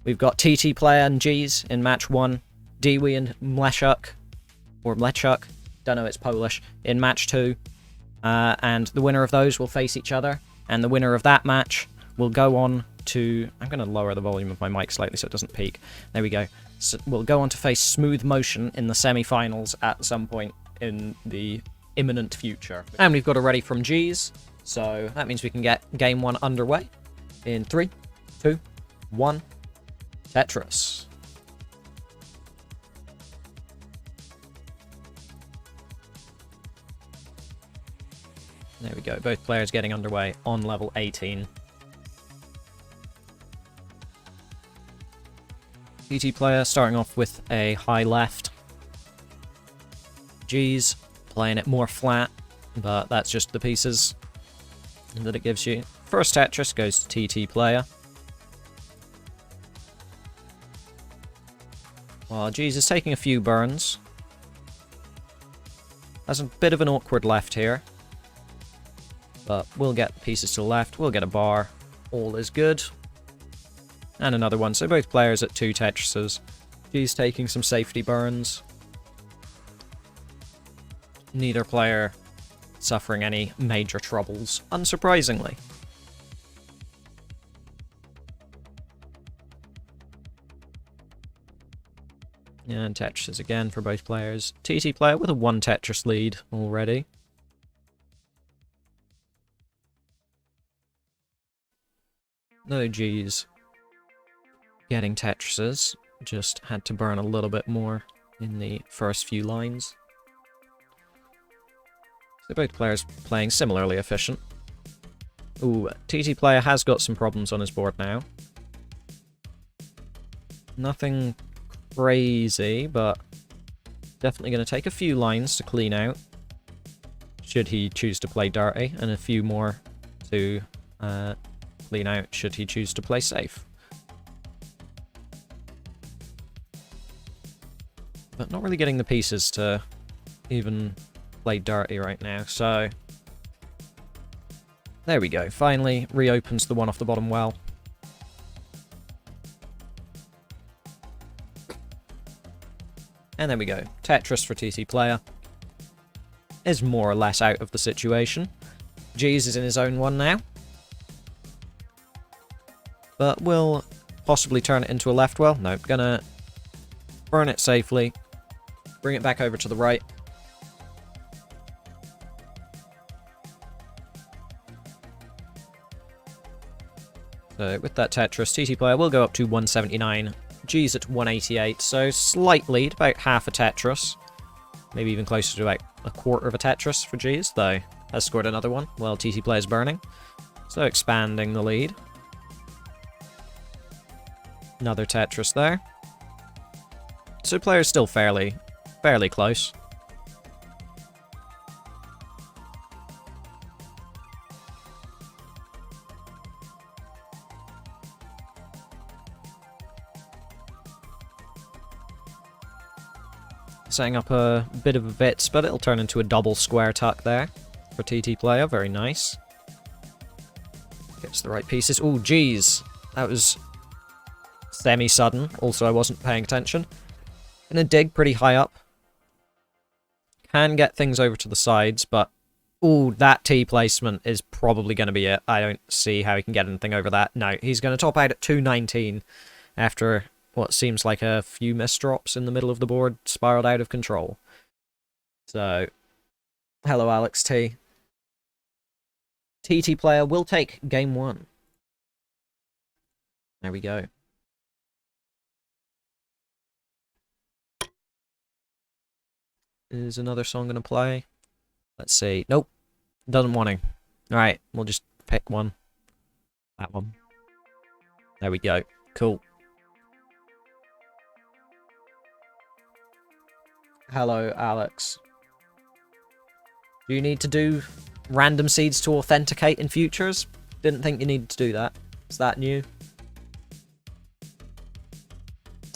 We've got TT Playa and G's in match 1. Deewee and Mleczak, or Mleczak, don't know, it's Polish, in match 2. And the winner of those will face each other. And the winner of that match will go on to... I'm going to lower the volume of my mic slightly so it doesn't peak. There we go. So we'll go on to face Smooth Motion in the semi-finals at some point in the imminent future. And we've got a ready from G's, so that means we can get game 1 underway in 3, 2, 1, Tetris. There we go, both players getting underway on level 18. TT Playa starting off with a high left. G's playing it more flat, but that's just the pieces that it gives you. First Tetris goes to TT Playa. While G's is taking a few burns. Has a bit of an awkward left here. But we'll get pieces to the left, we'll get a bar. All is good. And another one, so both players at 2 Tetrises. G's taking some safety burns. Neither player suffering any major troubles, unsurprisingly. And Tetrises again for both players. TT Playa with a 1 Tetris lead already. No G's getting Tetrises, just had to burn a little bit more in the first few lines. So both players playing similarly efficient. Ooh, TT Playa has got some problems on his board now. Nothing crazy, but definitely going to take a few lines to clean out, should he choose to play dirty, and a few more to clean out should he choose to play safe. But not really getting the pieces to even play dirty right now, so... There we go, finally reopens the one off the bottom well. And there we go, Tetris for TT Playa is more or less out of the situation. G's is in his own one now. But we'll possibly turn it into a left well. No, gonna burn it safely. Bring it back over to the right. So with that Tetris, TT Playa will go up to 179. G's at 188, so slight lead, about half a Tetris. Maybe even closer to about a quarter of a Tetris for G's, though has scored another one while TT Playa's burning. So expanding the lead. Another Tetris there. So players still fairly close. Setting up a bit of a bits, but it'll turn into a double square tuck there for TT Playa. Very nice. Gets the right pieces. Oh, geez. That was semi-sudden. Also, I wasn't paying attention. Gonna dig pretty high up. Can get things over to the sides, but... Ooh, that T placement is probably going to be it. I don't see how he can get anything over that. No, he's going to top out at 219 after what seems like a few misdrops in the middle of the board spiraled out of control. So, hello Alex T. TT Playa will take game 1. There we go. Is another song going to play? Let's see. Nope. Doesn't want to. Alright, we'll just pick one. That one. There we go. Cool. Hello, Alex. Do you need to do random seeds to authenticate in futures? Didn't think you needed to do that. Is that new?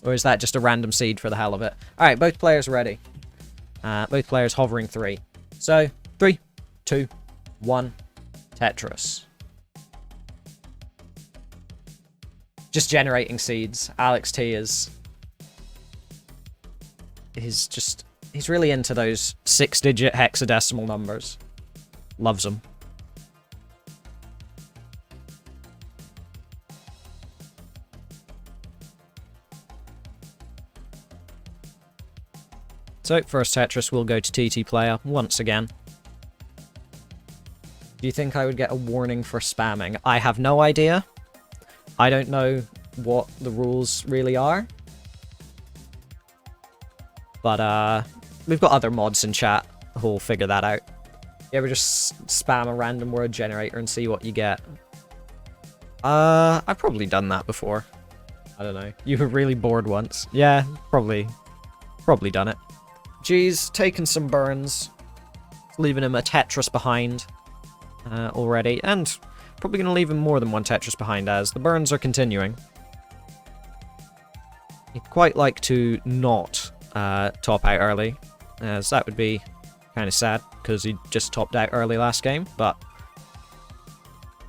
Or is that just a random seed for the hell of it? Alright, both players ready. Both players hovering 3. So, 3, 2, 1, Tetris. just generating seeds. Alex T is just... He's really into those 6-digit hexadecimal numbers. Loves them. So, first Tetris will go to TT Playa once again. Do you think I would get a warning for spamming? I have no idea. I don't know what the rules really are. But, we've got other mods in chat who'll figure that out. You ever just spam a random word generator and see what you get? I've probably done that before. I don't know. You were really bored once. Yeah, probably done it. Geez, taking some burns. Leaving him a Tetris behind already. And probably going to leave him more than one Tetris behind as the burns are continuing. He'd quite like to not top out early, as that would be kind of sad, because he just topped out early last game, but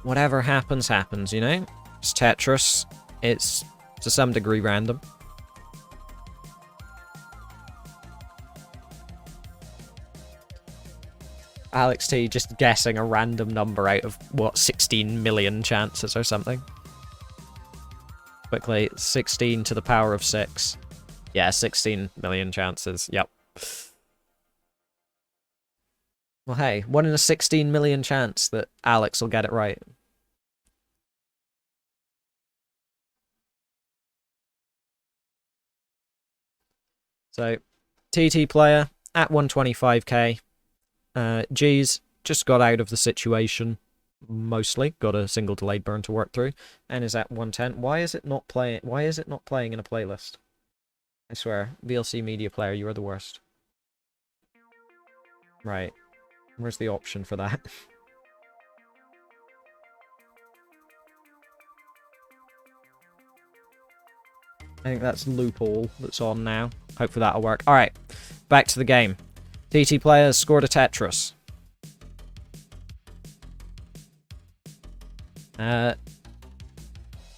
whatever happens, happens, you know? It's Tetris. It's to some degree random. Alex T just guessing a random number out of, what, 16 million chances or something. Quickly, 16 to the power of 6. Yeah, 16 million chances. Yep. Well, hey, 1 in a 16 million chance that Alex will get it right. So, TT Playa at 125k. G's just got out of the situation, mostly. Got a single delayed burn to work through, and is at 110. Why is it not playing? Why is it not playing in a playlist? I swear, VLC Media Player, you are the worst. Right. Where's the option for that? I think that's loophole that's on now. Hopefully that'll work. Alright, back to the game. TT Playa has scored a Tetris.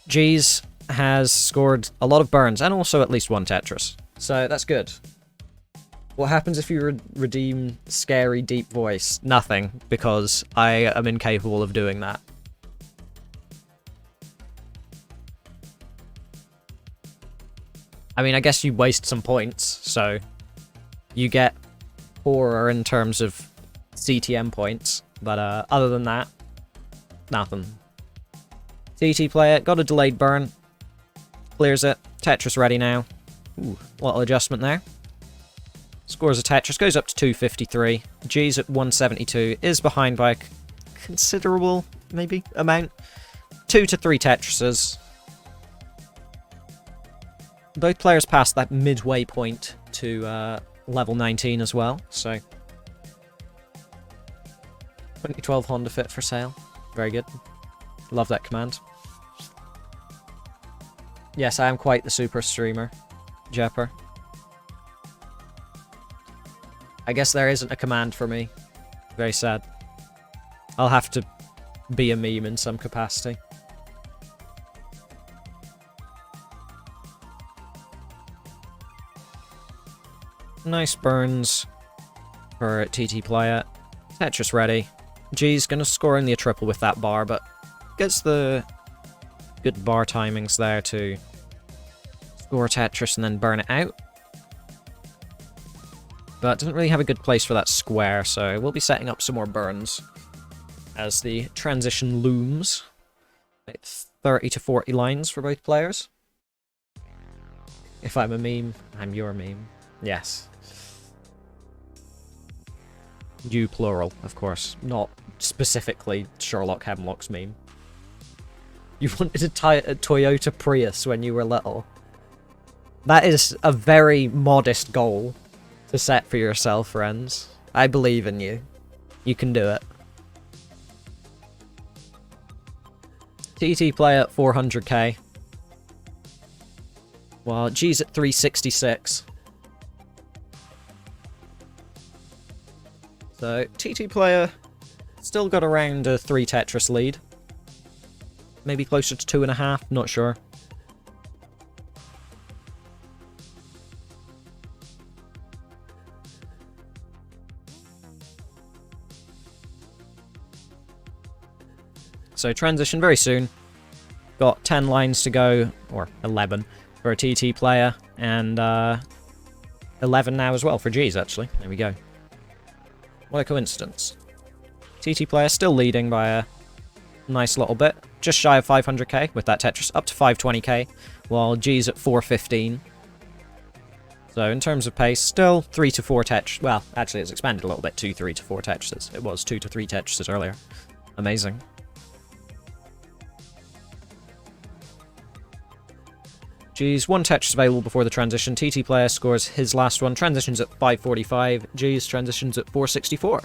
G's has scored a lot of burns, and also at least one Tetris. So that's good. What happens if you redeem Scary Deep Voice? Nothing, because I am incapable of doing that. I mean, I guess you waste some points, so you get poorer in terms of CTM points, but other than that, nothing. TT Playa got a delayed burn, clears it, Tetris ready now. Ooh, little adjustment there. Scores a Tetris, goes up to 253. G's at 172, is behind by a considerable, maybe, amount. 2 to 3 Tetrises. Both players passed that midway point to level 19 as well, so 2012 Honda Fit for sale. Very good. Love that command. Yes, I am quite the super streamer, Jepper. I guess there isn't a command for me. Very sad. I'll have to be a meme in some capacity. Nice burns for TT Playa. Tetris ready. G's gonna score only a triple with that bar, but gets the good bar timings there to score Tetris and then burn it out. But doesn't really have a good place for that square, so we'll be setting up some more burns as the transition looms. 30 to 40 lines for both players. If I'm a meme, I'm your meme. Yes. You plural, of course. Not specifically Sherlock Hemlock's meme. You wanted a Toyota Prius when you were little. That is a very modest goal to set for yourself, friends. I believe in you. You can do it. TT Playa at 400k. While G's at 366. So, TT Playa still got around a 3 Tetris lead. Maybe closer to 2.5, not sure. So transition very soon. Got 10 lines to go, or 11 for a TT Playa, and 11 now as well for G's, actually. There we go. What a coincidence. TT Playa still leading by a nice little bit. Just shy of 500k with that Tetris, up to 520k, while G's at 415. So in terms of pace, still 3 to 4 Tetris. Well, actually it's expanded a little bit to 3 to 4 Tetrises. It was 2 to 3 Tetrises earlier. Amazing. G's, 1 Tetris available before the transition. TT Playa scores his last one. Transitions at 545. G's transitions at 464.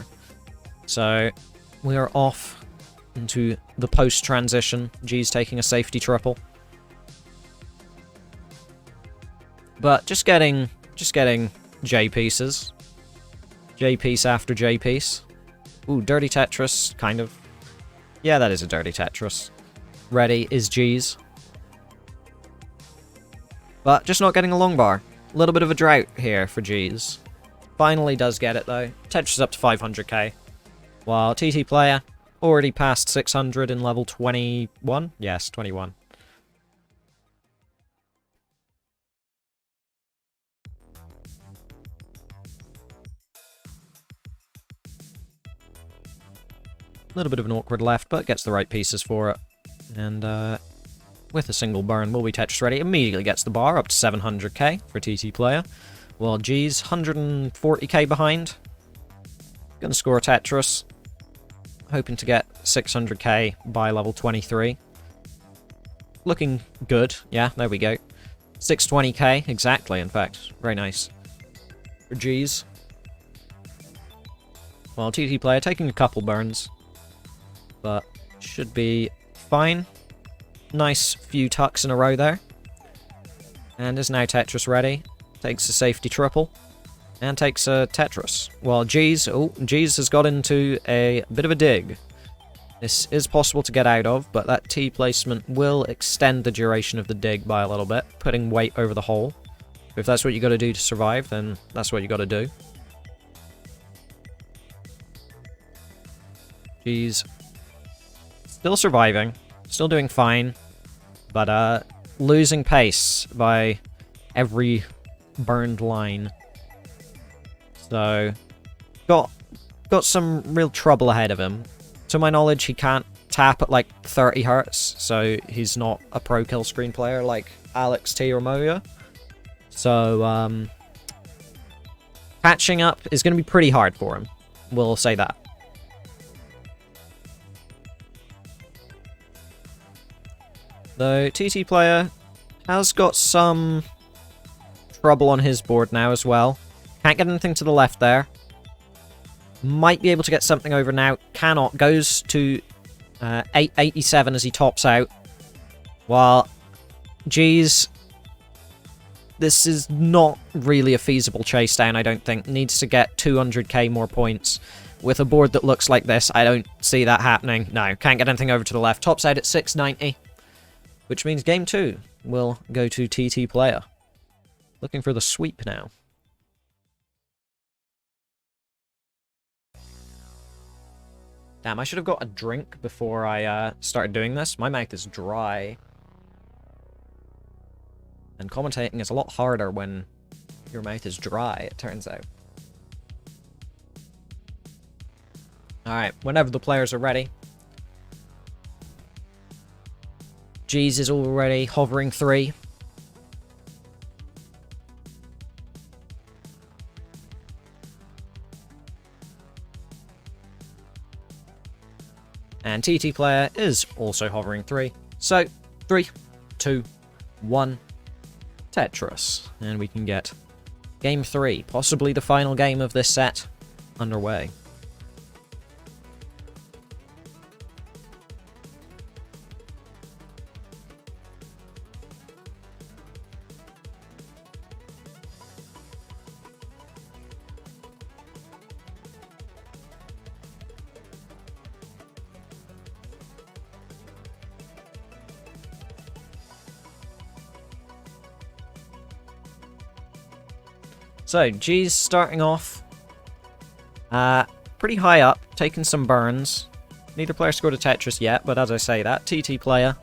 So we are off into the post-transition. G's taking a safety triple. But just getting J pieces. J piece after J piece. Ooh, dirty Tetris, kind of. Yeah, that is a dirty Tetris. Ready is G's. But just not getting a long bar. A little bit of a drought here for G's. Finally does get it though. Tetris is up to 500k. While TT Playa already passed 600 in level 21? Yes, 21. A little bit of an awkward left, but gets the right pieces for it. And with a single burn, will be Tetris ready. Immediately gets the bar up to 700k for TT Playa. While G's 140k behind. Gonna score a Tetris. Hoping to get 600k by level 23. Looking good. Yeah, there we go. 620k, exactly, in fact. Very nice. For G's. While TT Playa taking a couple burns. But should be fine. Nice few tucks in a row there. And is now Tetris ready. Takes a safety triple. And takes a Tetris. While G's has got into a bit of a dig. This is possible to get out of, but that T placement will extend the duration of the dig by a little bit, putting weight over the hole. If that's what you gotta do to survive, then that's what you gotta do. G's still surviving. Still doing fine, but losing pace by every burned line. So, got some real trouble ahead of him. To my knowledge, he can't tap at like 30 hertz, so he's not a pro kill screen player like Alex T or Moya. So, catching up is going to be pretty hard for him. We'll say that. Though TT Playa has got some trouble on his board now as well. Can't get anything to the left there. Might be able to get something over now. Cannot. Goes to 887 as he tops out. While G's, this is not really a feasible chase down, I don't think. Needs to get 200k more points. With a board that looks like this, I don't see that happening. No, can't get anything over to the left. Tops out at 690. Which means game 2 will go to TT Playa. Looking for the sweep now. Damn, I should have got a drink before I started doing this. My mouth is dry. And commentating is a lot harder when your mouth is dry, it turns out. Alright, whenever the players are ready. G's is already hovering 3. And TT Playa is also hovering 3. So, 3, 2, 1, Tetris. And we can get game 3, possibly the final game of this set, underway. So, G's starting off pretty high up, taking some burns. Neither player scored a Tetris yet, but as I say that, TT Playa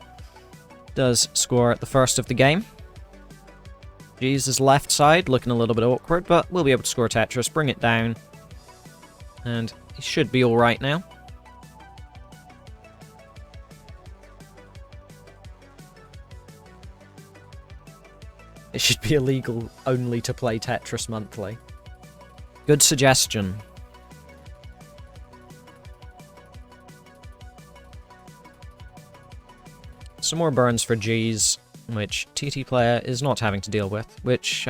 does score the first of the game. Jeez' left side looking a little bit awkward, but we'll be able to score a Tetris, bring it down, and he should be alright now. It should be illegal only to play Tetris Monthly. Good suggestion. Some more burns for G's, which TT Playa is not having to deal with, which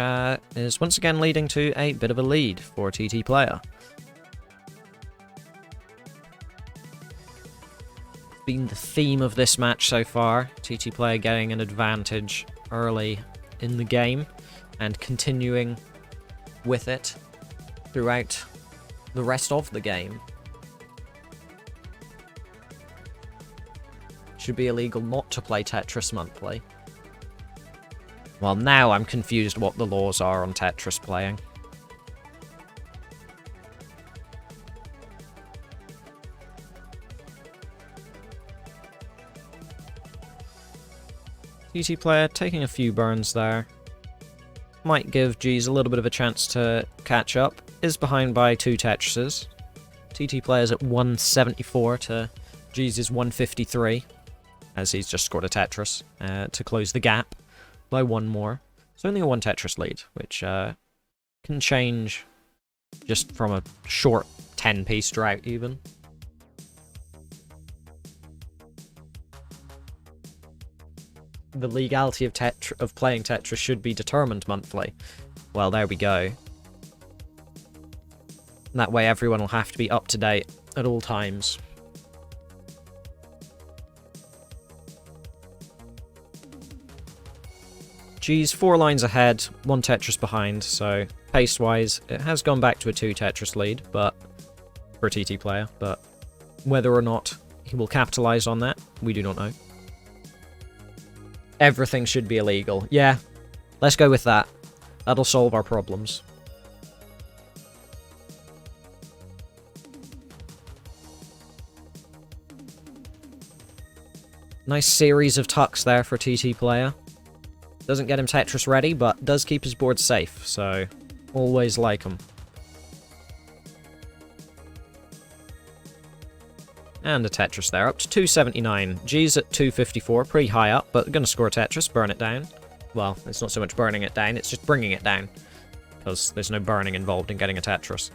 is once again leading to a bit of a lead for TT Playa. Been the theme of this match so far, TT Playa getting an advantage early in the game and continuing with it throughout the rest of the game. Should be illegal not to play Tetris Monthly. Well, now I'm confused what the laws are on Tetris playing. TT Playa taking a few burns there. Might give G's a little bit of a chance to catch up. Is behind by 2 Tetrises. TT Playa's at 174 to G's 153. As he's just scored a Tetris to close the gap by 1 more. It's only a 1 Tetris lead, which can change just from a short 10-piece drought even. The legality of playing Tetris should be determined monthly. Well, there we go. That way everyone will have to be up to date at all times. G's 4 lines ahead, 1 Tetris behind, so pace-wise, it has gone back to a 2 Tetris lead, but for TT Playa, but whether or not he will capitalise on that, we do not know. Everything should be illegal. Yeah, let's go with that. That'll solve our problems. Nice series of tucks there for TT Playa. Doesn't get him Tetris ready, but does keep his board safe, so always like him. And a Tetris there, up to 279. G's at 254, pretty high up, but going to score a Tetris, burn it down. Well, it's not so much burning it down, it's just bringing it down. Because there's no burning involved in getting a Tetris.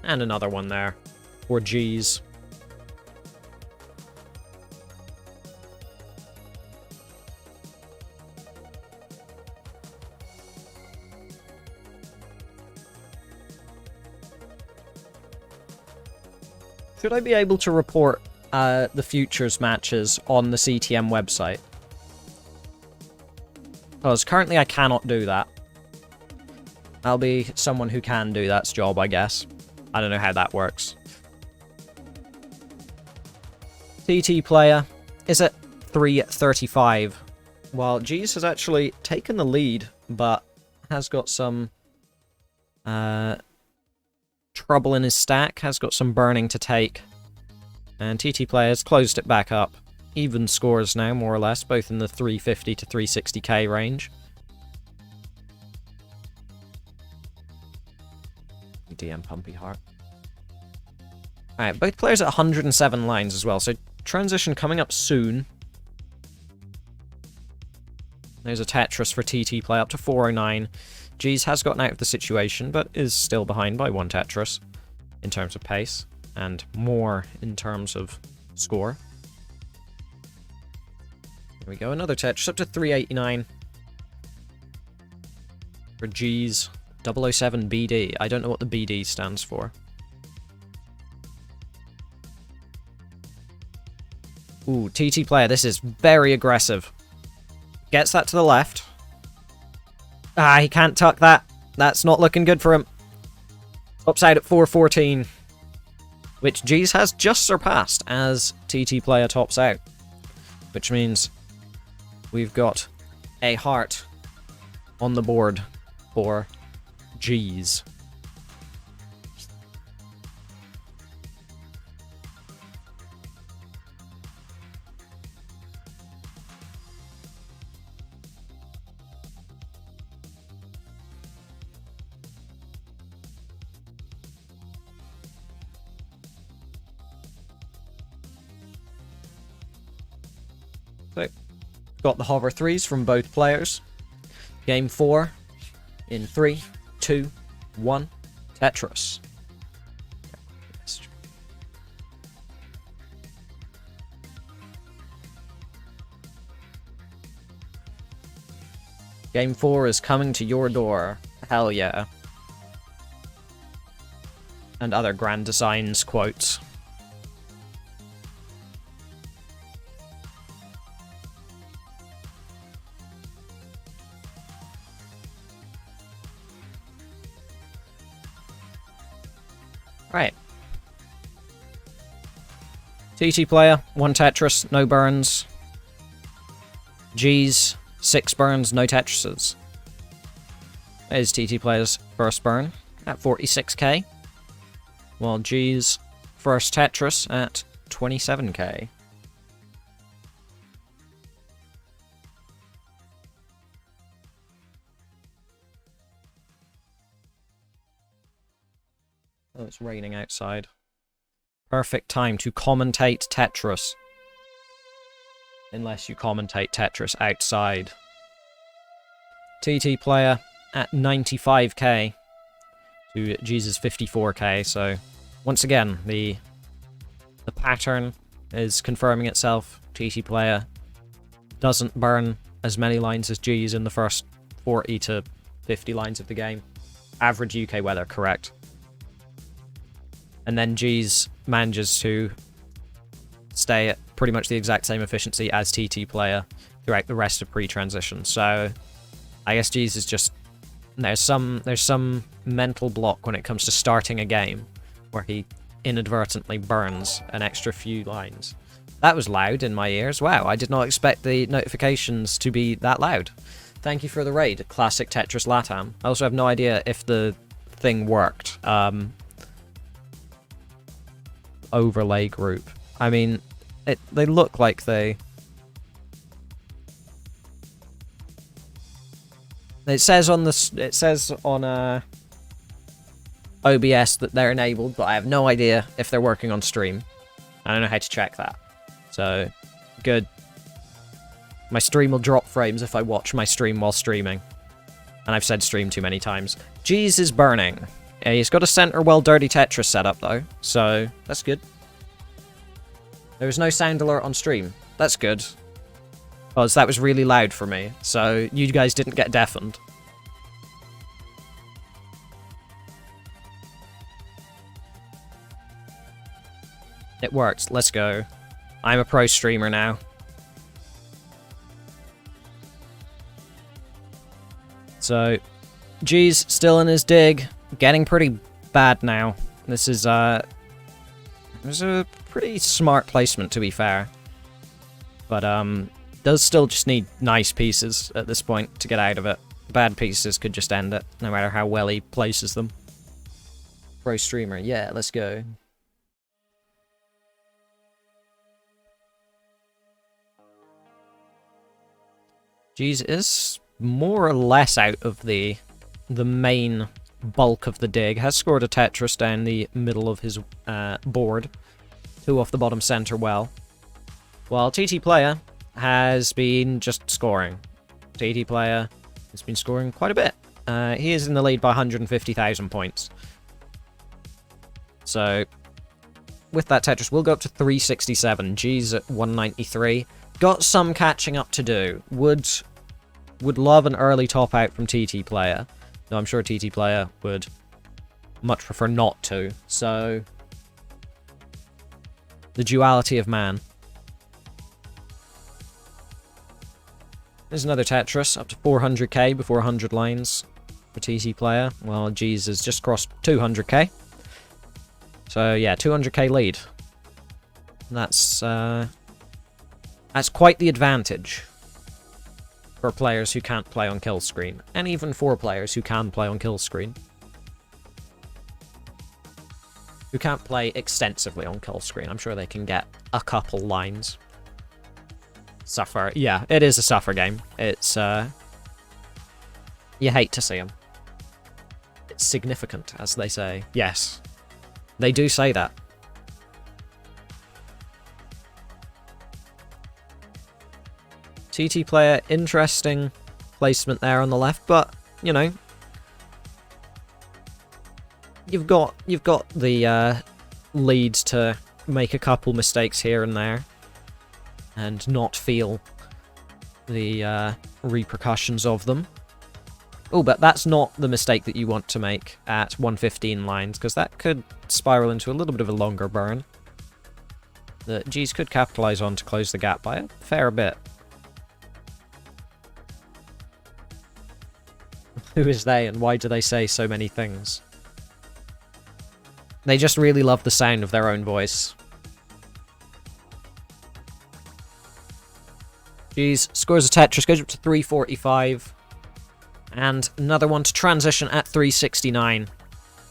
And another one there, for G's. Should I be able to report the futures matches on the CTM website? Because currently I cannot do that. I'll be someone who can do that's job, I guess. I don't know how that works. TT Playa is at 335, while G's has actually taken the lead, but has got some trouble in his stack, has got some burning to take. And TT Playa has closed it back up. Even scores now, more or less, both in the 350 to 360k range. DM Pumpy Heart. Alright, both players at 107 lines as well, so transition coming up soon. There's a Tetris for TT Playa up to 409. G's has gotten out of the situation, but is still behind by 1 Tetris in terms of pace, and more in terms of score. There we go, another Tetris up to 389 for G's. 007 BD. I don't know what the BD stands for. Ooh, TT Playa, this is very aggressive. Gets that to the left. Ah, he can't tuck that. That's not looking good for him. Tops out at 414. Which G's has just surpassed as TT Playa tops out. Which means we've got a heart on the board for G's. So, got the hover threes from both players. Game 4 in 3, 2, 1, Tetris. Game 4 is coming to your door. Hell yeah. And other Grand Designs quotes. Right. TT Playa, 1 Tetris, no burns. G's, 6 burns, no Tetrises. That is TT Playa's first burn at 46k. While G's first Tetris at 27k. Oh, it's raining outside. Perfect time to commentate Tetris. Unless you commentate Tetris outside. TT Playa at 95k to Jesus 54k, so once again, the pattern is confirming itself. TT Playa doesn't burn as many lines as G's in the first 40 to 50 lines of the game. Average UK weather, correct. And then G's manages to stay at pretty much the exact same efficiency as TT Playa throughout the rest of pre-transition. So I guess G's is just there's some mental block when it comes to starting a game where he inadvertently burns an extra few lines. That was loud in my ears. Wow, I did not expect the notifications to be that loud. Thank you for the raid, Classic Tetris Latam. I also have no idea if the thing worked. Overlay group. I mean, they look like they... It says on OBS that they're enabled, but I have no idea if they're working on stream. I don't know how to check that. So, good. My stream will drop frames if I watch my stream while streaming. And I've said stream too many times. G's is burning. Yeah, he's got a center well dirty Tetris setup though, so that's good. There was no sound alert on stream. That's good. Because that was really loud for me, so you guys didn't get deafened. It worked. Let's go. I'm a pro streamer now. So, G's still in his dig. Getting pretty bad now. This is, it was a pretty smart placement, to be fair. But, does still just need nice pieces at this point to get out of it. Bad pieces could just end it, no matter how well he places them. Pro streamer, yeah, let's go. G's is more or less out of the main bulk of the dig. Has scored a Tetris down the middle of his board. 2 off the bottom center well. While TT Playa has been just scoring. TT Playa has been scoring quite a bit. He is in the lead by 150,000 points. So, with that Tetris, we'll go up to 367. G's at 193. Got some catching up to do. Would love an early top out from TT Playa. Though I'm sure TT Playa would much prefer not to. So, the duality of man. There's another Tetris, up to 400k before 100 lines for TT Playa. Well, G's has just crossed 200k. So yeah, 200k lead. That's quite the advantage. for players who can't play on kill screen, and even for players who can play on kill screen. Who can't play extensively on kill screen. I'm sure they can get a couple lines. Suffer. Yeah, it is a suffer game. It's, you hate to see them. It's significant, as they say. Yes. They do say that. TT Playa, interesting placement there on the left, but, you know, you've got the lead to make a couple mistakes here and there and not feel the repercussions of them. Oh, but that's not the mistake that you want to make at 115 lines, because that could spiral into a little bit of a longer burn that G's could capitalize on to close the gap by a fair bit. Who is they, and why do they say so many things? They just really love the sound of their own voice. G's scores a Tetris, goes up to 345. And another one to transition at 369.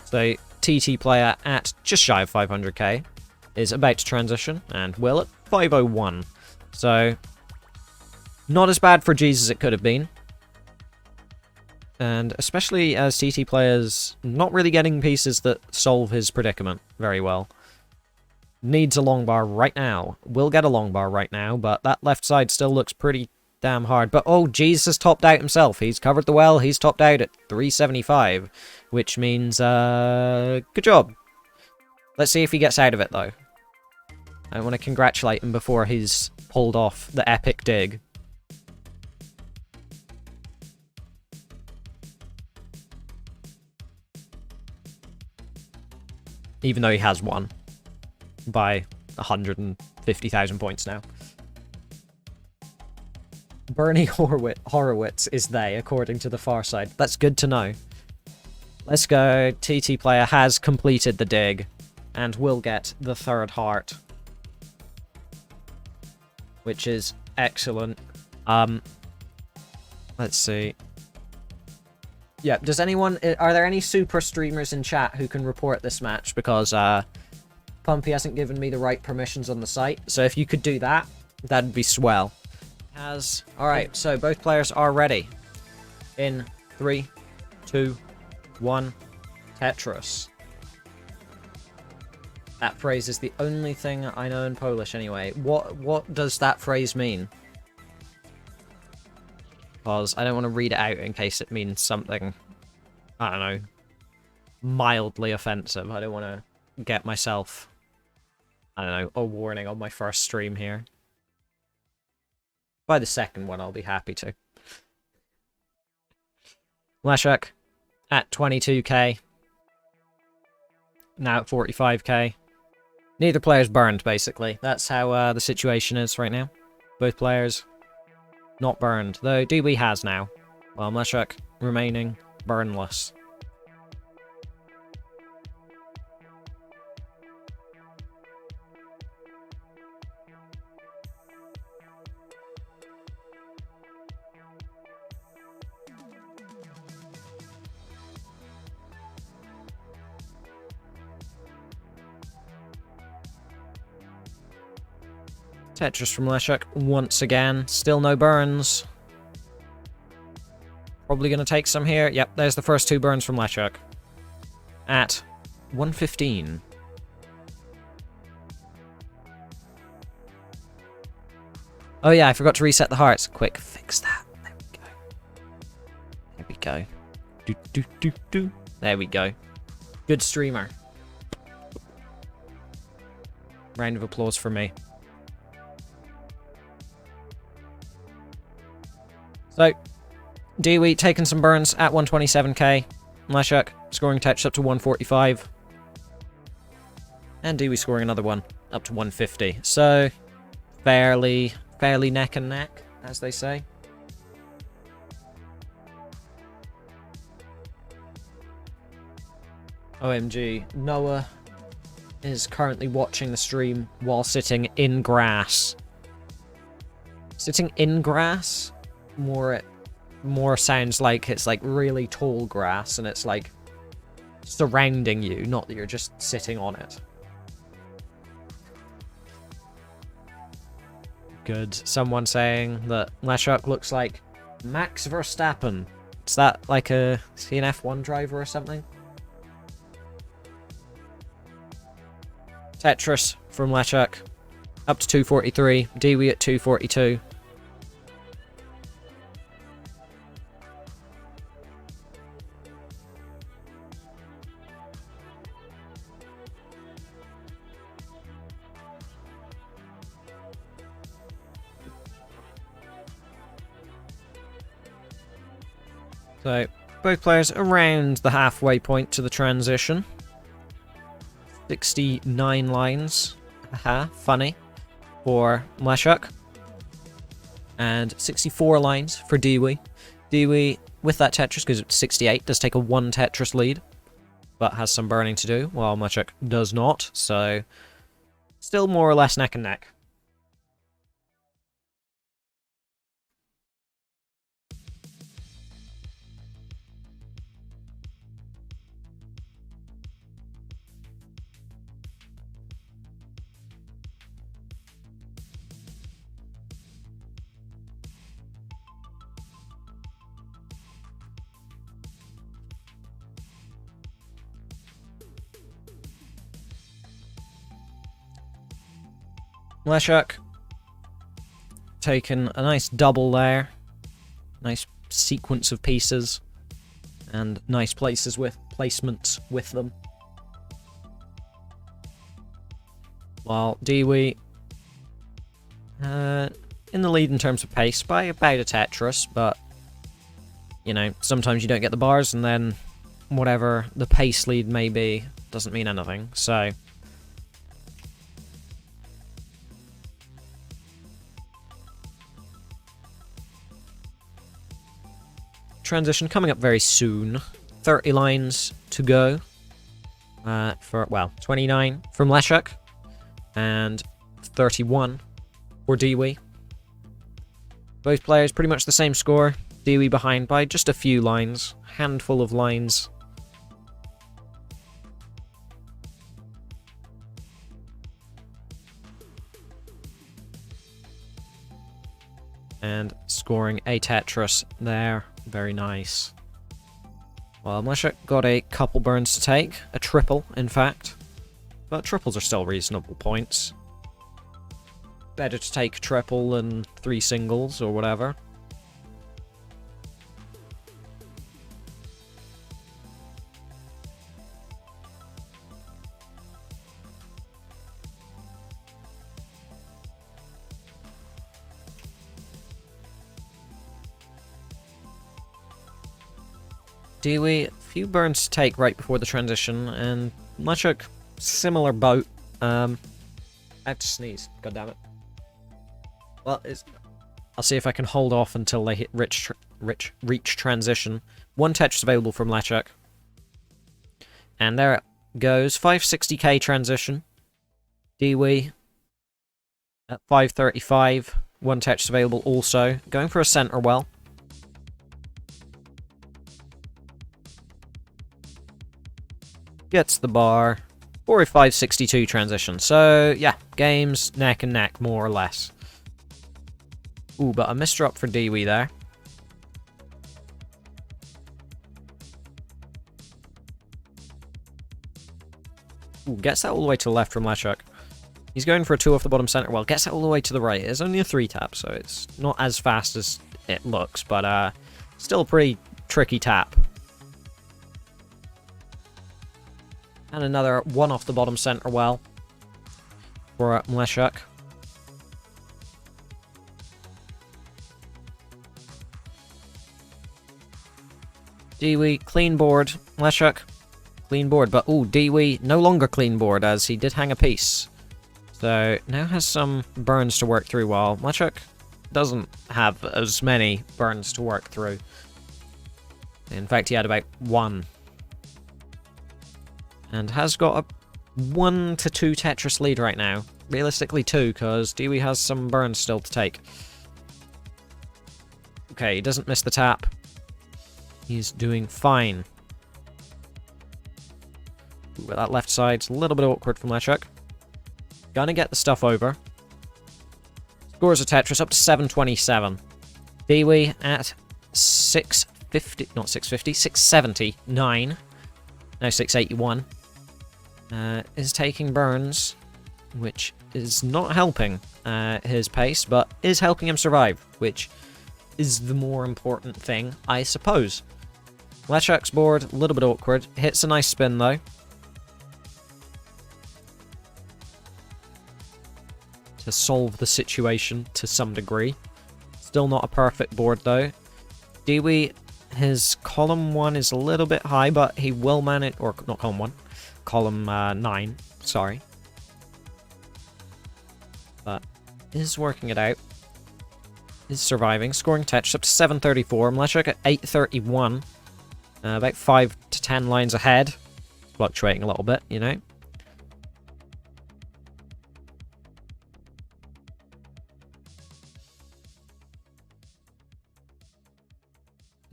So TT Playa at just shy of 500k is about to transition, and Will at 501. So not as bad for G's as it could have been. And especially as TT Playa's not really getting pieces that solve his predicament very well. Needs a long bar right now. Will get a long bar right now, but that left side still looks pretty damn hard. But oh, G's has topped out himself. He's covered the well. He's topped out at 375, which means, good job. Let's see if he gets out of it, though. I want to congratulate him before he's pulled off the epic dig. Even though he has won by 150,000 points now. Bernie Horowitz is they, according to the far side. That's good to know. Let's go. TT Playa has completed the dig and will get the third heart, which is excellent. Let's see. Yeah, does anyone... Are there any super streamers in chat who can report this match? Because Pumpy hasn't given me the right permissions on the site. So if you could do that, that'd be swell. Alright, so both players are ready. In 3, 2, 1, Tetris. That phrase is the only thing I know in Polish anyway. What does that phrase mean? Because I don't want to read it out in case it means something, I don't know, mildly offensive. I don't want to get myself, I don't know, a warning on my first stream here. By the second one, I'll be happy to. Mleczak at 22k. Now at 45k. Neither player's burned, basically. That's how the situation is right now. Both players not burned, though Deewee has now, while Mleczak remaining burnless. Tetris from Mleczak once again. Still no burns. Probably going to take some here. Yep, there's the first 2 burns from Mleczak. At 115. Oh yeah, I forgot to reset the hearts. Quick, fix that. There we go. There we go. Do. There we go. Good streamer. Round of applause for me. So, Deewee taking some burns at 127k. Mleczak scoring Tetris up to 145. And Deewee scoring another one up to 150. So, fairly neck and neck, as they say. OMG, Noah is currently watching the stream while sitting in grass. Sitting in grass? more sounds like it's like really tall grass and it's like surrounding you, not that you're just sitting on it. Good. Someone saying that Mleczak looks like Max Verstappen. Is that like a F1 driver or something? Tetris from Mleczak. Up to 243. Deewee at 242. So, both players around the halfway point to the transition. 69 lines. Haha, funny. For Mleczak. And 64 lines for Deewee. Deewee, with that Tetris, because it's 68, does take a 1 Tetris lead. But has some burning to do, while Mleczak does not. So, still more or less neck and neck. Mleczak taking a nice double there, nice sequence of pieces, and nice placements with them. While Deewee in the lead in terms of pace by about a Tetris, but you know, sometimes you don't get the bars, and then whatever the pace lead may be doesn't mean anything. So. Transition coming up very soon. 30 lines to go. For, well, 29 from Mleczak. And 31 for Deewee. Both players pretty much the same score. Deewee behind by just a few lines. Handful of lines. And scoring a Tetris there. Very nice. Well, Mleczak got a couple burns to take. A triple, in fact. But triples are still reasonable points. Better to take a triple than 3 singles or whatever. Deewee, a few burns to take right before the transition, and Mleczak, similar boat. I have to sneeze, god damn it. Well, I'll see if I can hold off until they hit reach transition. 1 Tetris available from Mleczak. And there it goes, 560k transition. Deewee at 535, 1 Tetris available also. Going for a center well. Gets the bar for a 562 transition. So, yeah, games neck and neck, more or less. Ooh, but a misdrop for Deewee there. Ooh, gets that all the way to the left from Mleczak. He's going for a 2 off the bottom center. Well, gets that all the way to the right. It's only a 3 tap, so it's not as fast as it looks, but still a pretty tricky tap. And another 1 off the bottom center well for Mleczak. Deewee, clean board. Mleczak, clean board. But, ooh, Deewee, no longer clean board, as he did hang a piece. So, now has some burns to work through, while Mleczak doesn't have as many burns to work through. In fact, he had about 1. And has got a 1 to 2 Tetris lead right now. Realistically 2, because Deewee has some burns still to take. Okay, he doesn't miss the tap. He's doing fine. Ooh, that left side's a little bit awkward from Mleczak. Gonna get the stuff over. Scores of Tetris up to 727. Deewee at 650, not 650, 679. No, 681. Is taking burns, which is not helping his pace, but is helping him survive, which is the more important thing, I suppose. Mleczak's board, a little bit awkward. Hits a nice spin, though. To solve the situation to some degree. Still not a perfect board, though. Deewee, his column 1 is a little bit high, but he will manage... Or, not column 1. Column 9, sorry. But is working it out. Is surviving. Scoring Tetris up to 734. Mleczak at 831. About 5 to 10 lines ahead. Fluctuating a little bit, you know.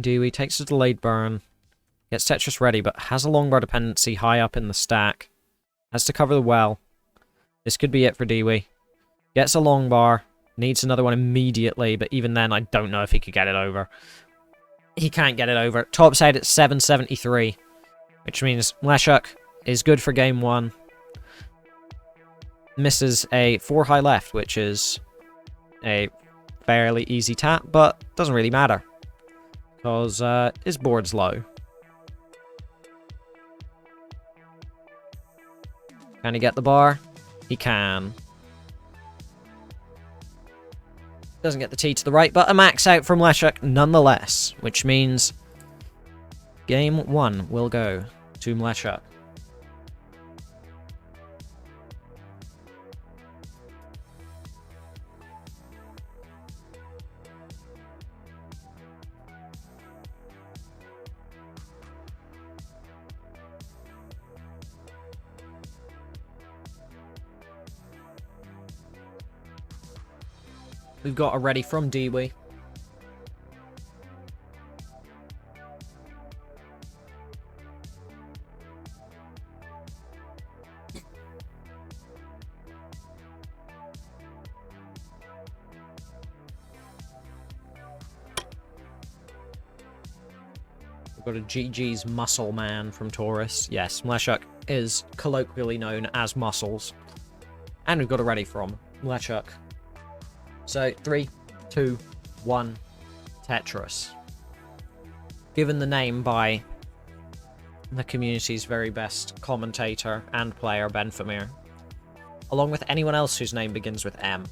Deewee takes a delayed burn. Gets Tetris ready, but has a long bar dependency high up in the stack. Has to cover the well. This could be it for Deewee. Gets a long bar. Needs another one immediately, but even then, I don't know if he could get it over. He can't get it over. Tops out at 773, which means Mleczak is good for game 1. Misses a 4 high left, which is a fairly easy tap, but doesn't really matter. Because his board's low. Can he get the bar? He can. Doesn't get the T to the right, but a max out from Mleczak nonetheless, which means game 1 will go to Mleczak. We've got a ready from Deewee. We've got a GG's Muscle Man from Taurus. Yes, Mleczak is colloquially known as Muscles. And we've got a ready from Mleczak. So, 3, 2, 1, Tetris. Given the name by the community's very best commentator and player, Ben Famir, along with anyone else whose name begins with M.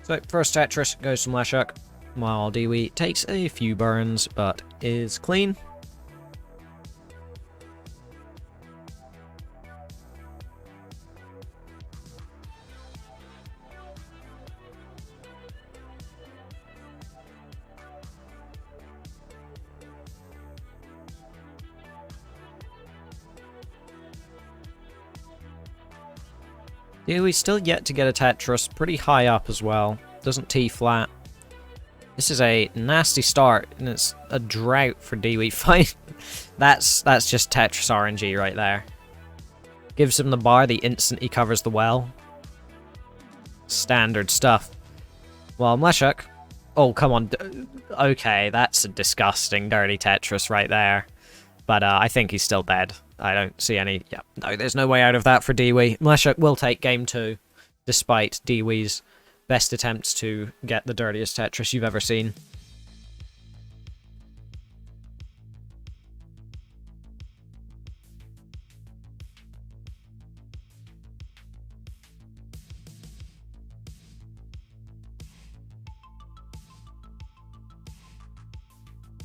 So, first Tetris goes to Mleczak, while Deewee takes a few burns, but is clean. Deewee's still yet to get a Tetris, pretty high up as well. Doesn't T flat. This is a nasty start, and it's a drought for Deewee. Fine. That's just Tetris RNG right there. Gives him the bar the instant he covers the well. Standard stuff. Well, Mleczak... Oh, come on. Okay, that's a disgusting, dirty Tetris right there. But I think he's still dead. I don't see any... Yeah, no, there's no way out of that for Deewee. Mleczak will take game 2, despite Deewee's best attempts to get the dirtiest Tetris you've ever seen.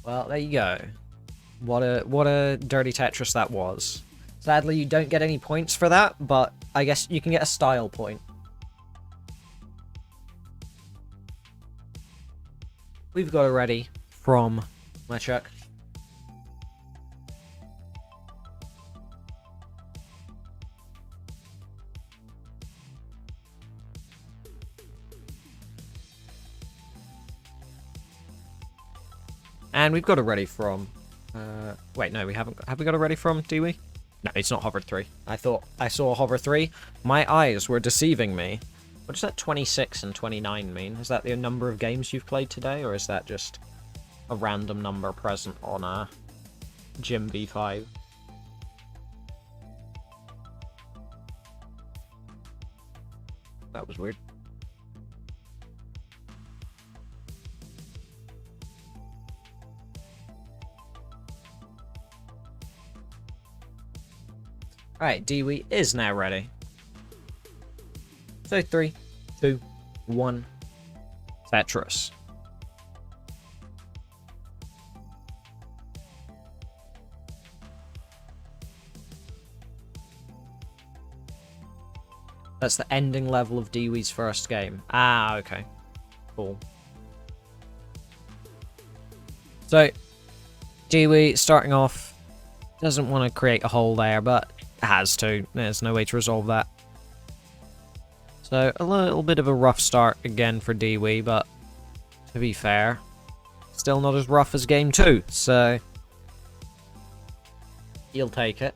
Well, there you go. What a dirty Tetris that was. Sadly, you don't get any points for that, but I guess you can get a style point. We've got a ready from Mleczak. And we've got a ready from... wait, no, we haven't. Have we got a ready from Deewee? No, it's not Hover 3. I thought I saw Hover 3. My eyes were deceiving me. What does that 26 and 29 mean? Is that the number of games you've played today, or is that just a random number present on a Gym B5? That was weird. Alright, Deewee is now ready. So 3, 2, 1, Tetris. That's the ending level of Deewee's first game. Ah, okay. Cool. So, Deewee, starting off, doesn't want to create a hole there, but has to. There's no way to resolve that. So, a little bit of a rough start again for Deewee, but to be fair, still not as rough as game 2, so he'll take it.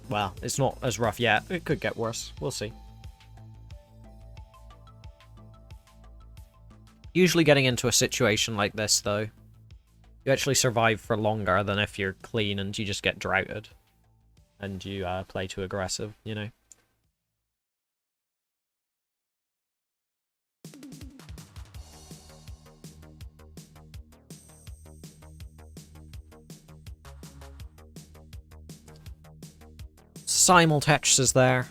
Well, it's not as rough yet. It could get worse. We'll see. Usually getting into a situation like this, though, you actually survive for longer than if you're clean and you just get droughted. And you play too aggressive, you know? Simultetris is there.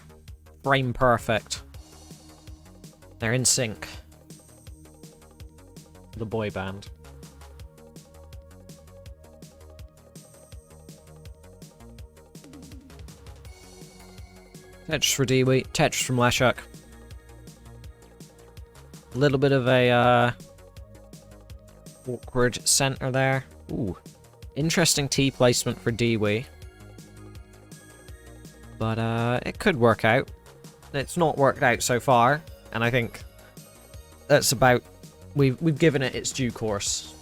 Frame perfect. They're in sync. The boy band. Tetris for Deewee, Tetris from Mleczak. A little bit of a awkward center there. Ooh, interesting T placement for Deewee. But it could work out. It's not worked out so far, and I think that's about... We've given it its due course.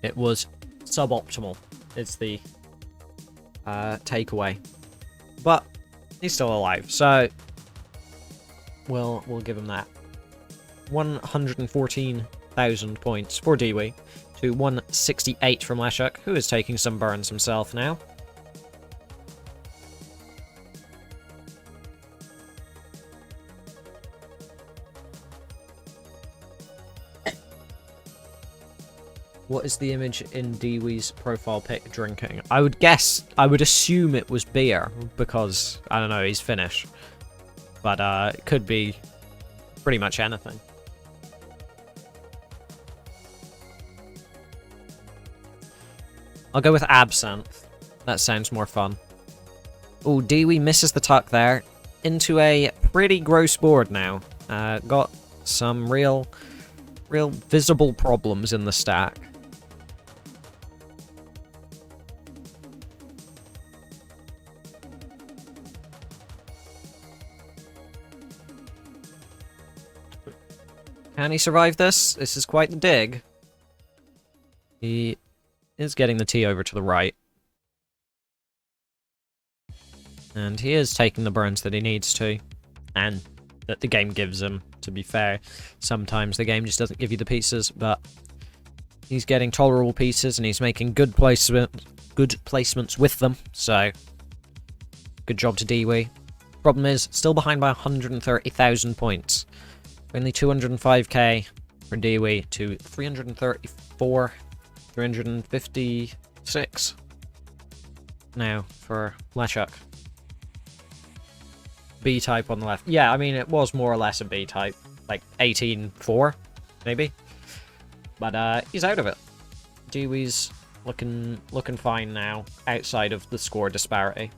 It was suboptimal. It's the takeaway, but he's still alive, so we'll give him that. 114,000 points for Deewee to 168 from Mleczak, who is taking some burns himself now. What is the image in Deewee's profile pic drinking? I would assume it was beer, because, I don't know, he's Finnish. But, it could be pretty much anything. I'll go with absinthe. That sounds more fun. Oh, Deewee misses the tuck there. Into a pretty gross board now. Got some real visible problems in the stack. Can he survive this? This is quite the dig. He is getting the T over to the right. And he is taking the burns that he needs to. And that the game gives him, to be fair. Sometimes the game just doesn't give you the pieces, but he's getting tolerable pieces and he's making good placements with them. So, good job to Deewee. Problem is, still behind by 130,000 points. Only 205k for Deewee to 334, 356 now for Mleczak. B-type on the left. Yeah, I mean, it was more or less a B-type. Like 18-4, maybe. But he's out of it. Deewee's looking fine now, outside of the score disparity.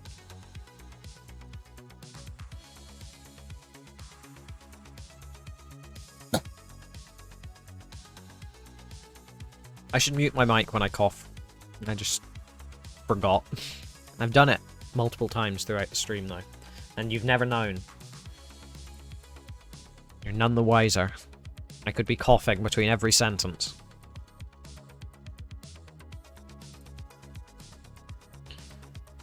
I should mute my mic when I cough. I just forgot. I've done it multiple times throughout the stream, though. And you've never known. You're none the wiser. I could be coughing between every sentence.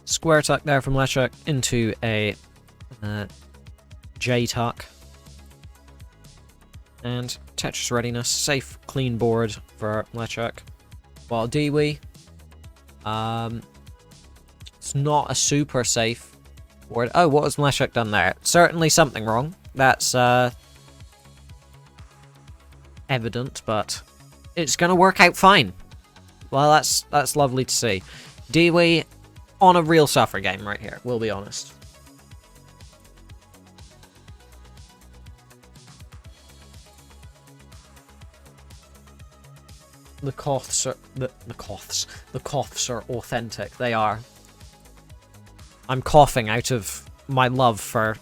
Square tuck there from Mleczak into a J tuck. And Tetris readiness, safe, clean board for Mleczak. While Deewee, it's not a super safe board. Oh, what has Mleczak done there? Certainly something wrong. That's evident, but it's gonna work out fine. Well, that's lovely to see. Deewee on a real suffer game right here, we'll be honest. The coughs are the coughs are authentic. They are. I'm coughing out of my love for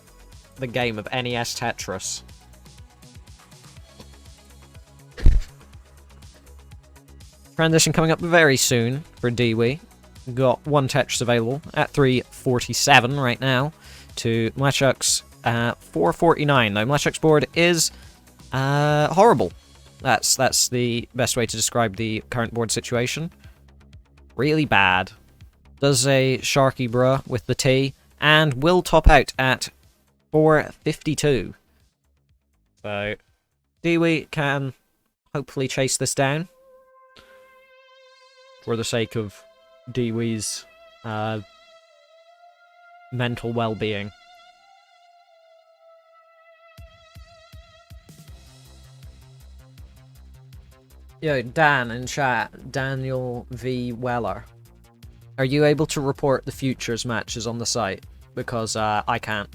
the game of NES Tetris. Transition coming up very soon for Deewee. Got one Tetris available at 347 right now to Mleczak's 449. Though Mleczak's board is horrible. That's the best way to describe the current board situation. Really bad. Does a Sharky bruh with the T and will top out at 452. So Deewee can hopefully chase this down for the sake of Deewee's mental well-being. Yo, Dan in chat, Daniel V. Weller. Are you able to report the futures matches on the site? Because I can't.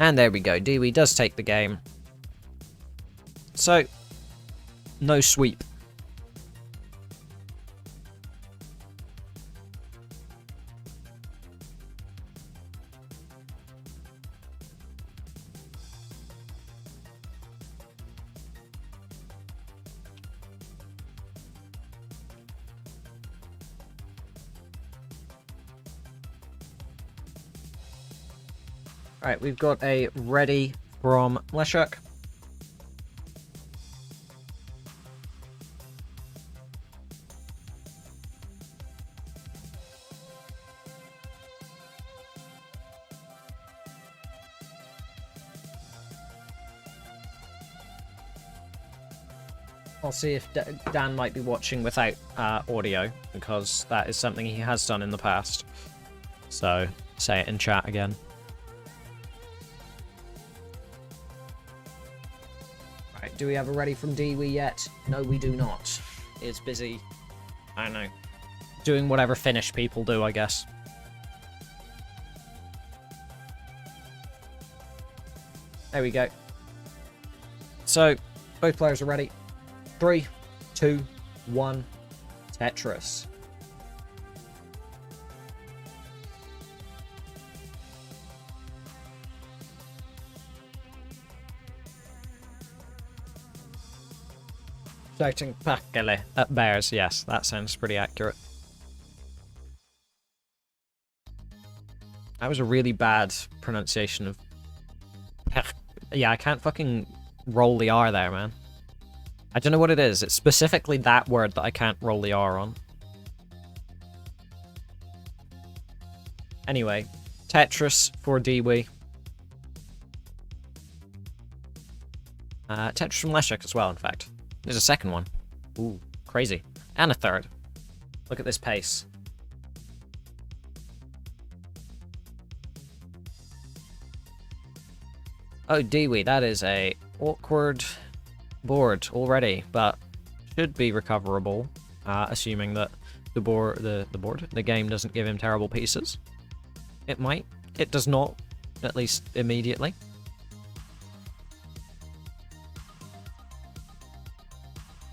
And there we go, Deewee does take the game. So, no sweep. Alright, we've got a ready from Mleczak. I'll see if Dan might be watching without audio, because that is something he has done in the past. So, say it in chat again. Right, do we have a ready from Deewee yet? No, we do not. It's busy, I don't know, doing whatever Finnish people do, I guess. There we go. So, both players are ready. 3, 2, 1, Tetris. Shouting Pakele at bears, yes, that sounds pretty accurate. That was a really bad pronunciation of... Yeah, I can't fucking roll the R there, man. I don't know what it is. It's specifically that word that I can't roll the R on. Anyway, Tetris for Deewee. Tetris from Mleczak as well, in fact. There's a second one. Ooh, crazy. And a third. Look at this pace. Oh, Deewee, that is a awkward board already, but should be recoverable, assuming that the game doesn't give him terrible pieces. It might. It does not, at least immediately.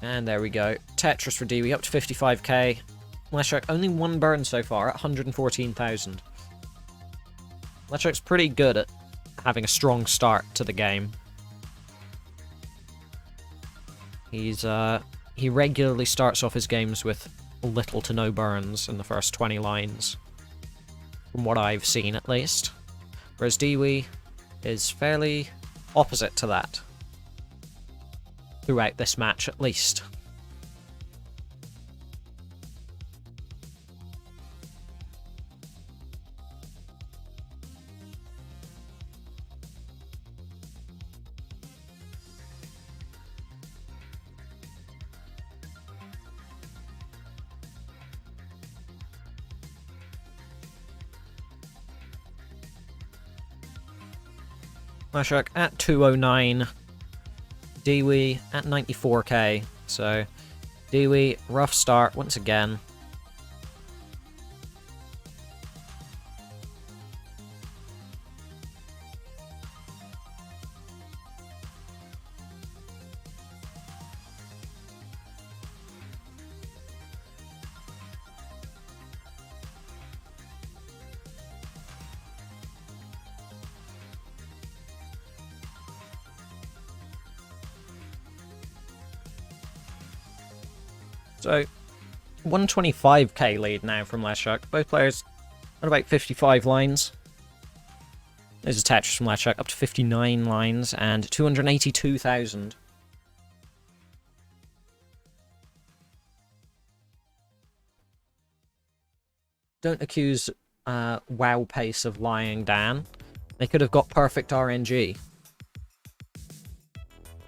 And there we go. Tetris for Deewee up to 55k. Mleczak only one burn so far at 114,000. Mleczak's pretty good at having a strong start to the game. He regularly starts off his games with little to no burns in the first 20 lines. from what I've seen at least. Whereas Deewee is fairly opposite to that. Throughout this match, at least. Mleczak at 209. Deewee at 94k. So, Deewee, rough start once again. So, 125k lead now from Mleczak. Both players at about 55 lines. There's a Tetris from Mleczak up to 59 lines and 282,000. Don't accuse WoW pace of lying, Dan. They could have got perfect RNG.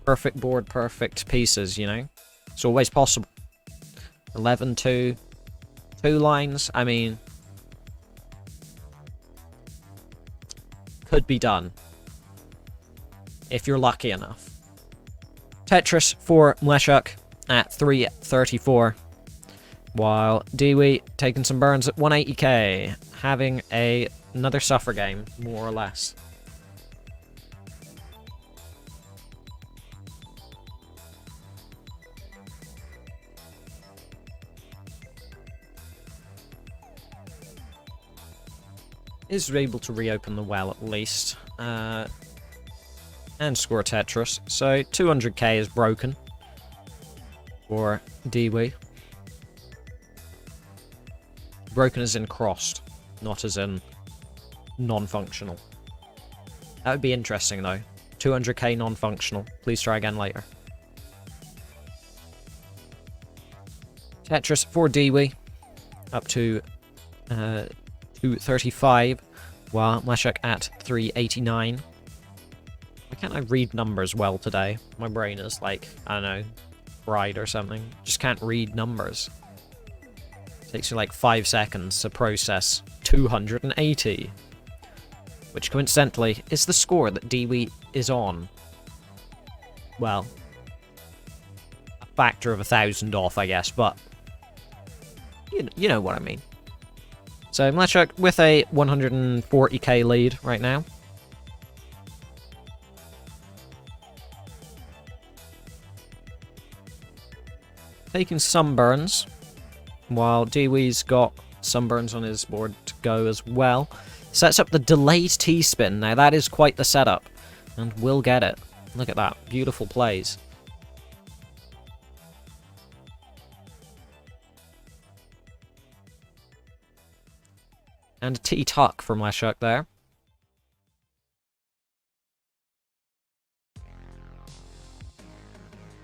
Perfect board, perfect pieces, you know? It's always possible. 11-2. 2 lines, I mean... could be done. If you're lucky enough. Tetris for Mleczak at 334. While Deewee taking some burns at 180k. Having another suffer game, more or less. Is able to reopen the well at least, and score Tetris. So 200k is broken for Deewee. Broken as in crossed, not as in non-functional. That would be interesting though. 200k non-functional. Please try again later. Tetris for Deewee, up to 235, while Mleczak at 389. Why can't I read numbers well today? My brain is like, I don't know, fried or something. Just can't read numbers. Takes you like 5 seconds to process 280. Which coincidentally is the score that Deewee is on. Well, a factor of 1,000 off, I guess, but you know what I mean. So Mleczak with a 140k lead right now. Taking sunburns, while Deewee's got sunburns on his board to go as well. Sets up the delayed T-spin. Now that is quite the setup, and will get it. Look at that, beautiful plays. And a T-tuck from Mleczak there.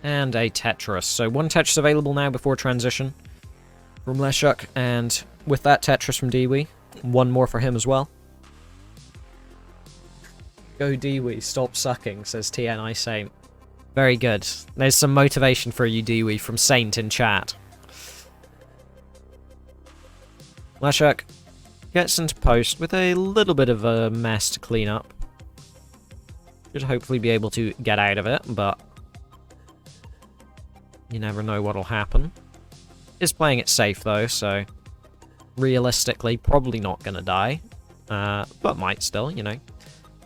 And a Tetris. So 1 Tetris available now before transition from Mleczak, and with that Tetris from Deewee. 1 more for him as well. Go Deewee, stop sucking, says TNI Saint. Very good. There's some motivation for you, Deewee, from Saint in chat. Mleczak gets into post with a little bit of a mess to clean up. Should hopefully be able to get out of it, but you never know what'll happen. Is playing it safe though, so realistically probably not gonna die, but might still, you know.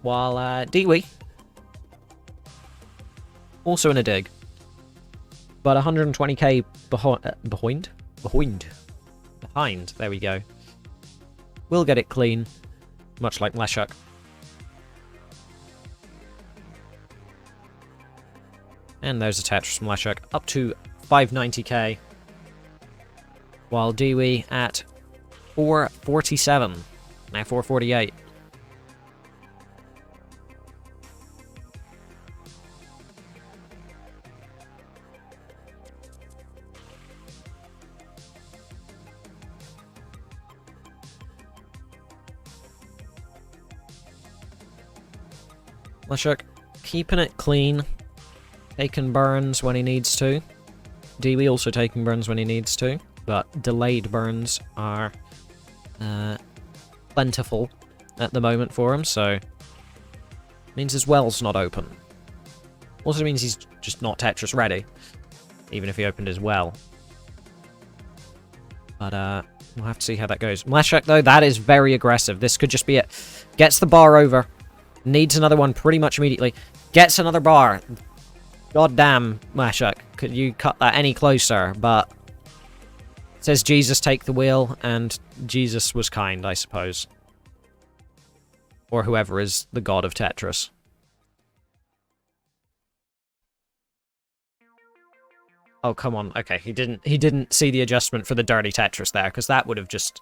While Deewee also in a dig, but 120k behind. There we go. We'll get it clean, much like Mleczak. And there's a Tetris from Mleczak, up to 590k. While Deewee at 447. Now 448. Mleczak keeping it clean, taking burns when he needs to. Deewee also taking burns when he needs to, but delayed burns are plentiful at the moment for him, so means his well's not open. Also means he's just not Tetris ready, even if he opened his well. But we'll have to see how that goes. Mleczak, though, that is very aggressive. This could just be it. Gets the bar over. Needs another one pretty much immediately. Gets another bar. God damn, Mleczak. Could you cut that any closer? But it says Jesus take the wheel, and Jesus was kind, I suppose. Or whoever is the god of Tetris. Oh, come on. Okay, he didn't see the adjustment for the dirty Tetris there, because that would have just...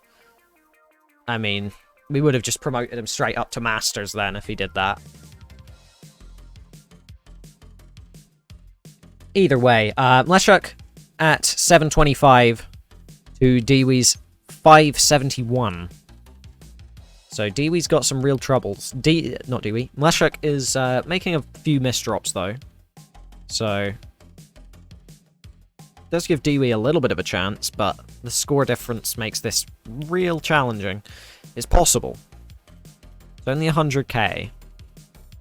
I mean, we would have just promoted him straight up to Masters then if he did that. Either way, Mleczak at 725 to Deewee's 571. So Deewee's got some real troubles. Not Deewee. Mleczak is making a few misdrops though. So does give Deewee a little bit of a chance, but the score difference makes this real challenging. It's possible. It's only 100k.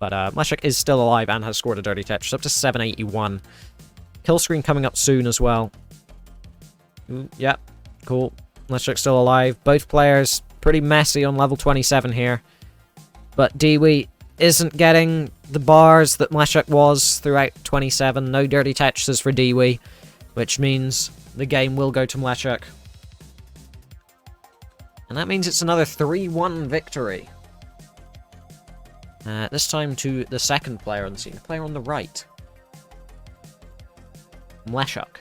But Mleczak is still alive and has scored a dirty Tetris up to 781. Kill screen coming up soon as well. Yep, cool. Mleczak's still alive. Both players pretty messy on level 27 here. But Deewee isn't getting the bars that Mleczak was throughout 27. No dirty Tetrises for Deewee, which means the game will go to Mleczak. And that means it's another 3-1 victory. This time to the second player on the scene, the player on the right. Mleczak.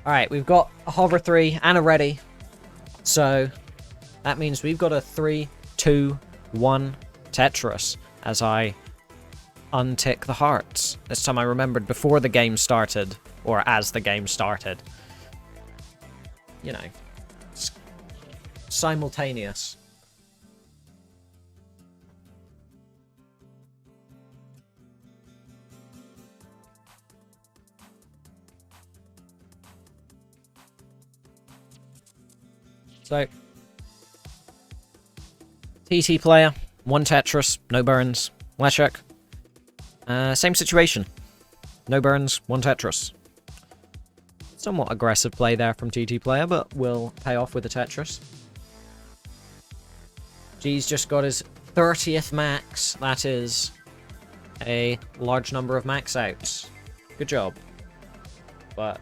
Alright, we've got a hover 3 and a ready. So, that means we've got a 3, 2, 1 Tetris as I untick the hearts. This time I remembered before the game started, or as the game started. You know, simultaneous. So, TT Playa, 1 Tetris, no burns. Mleczak, same situation. No burns, 1 Tetris. Somewhat aggressive play there from TT Playa, but will pay off with a Tetris. G's just got his 30th max. That is a large number of max outs. Good job. But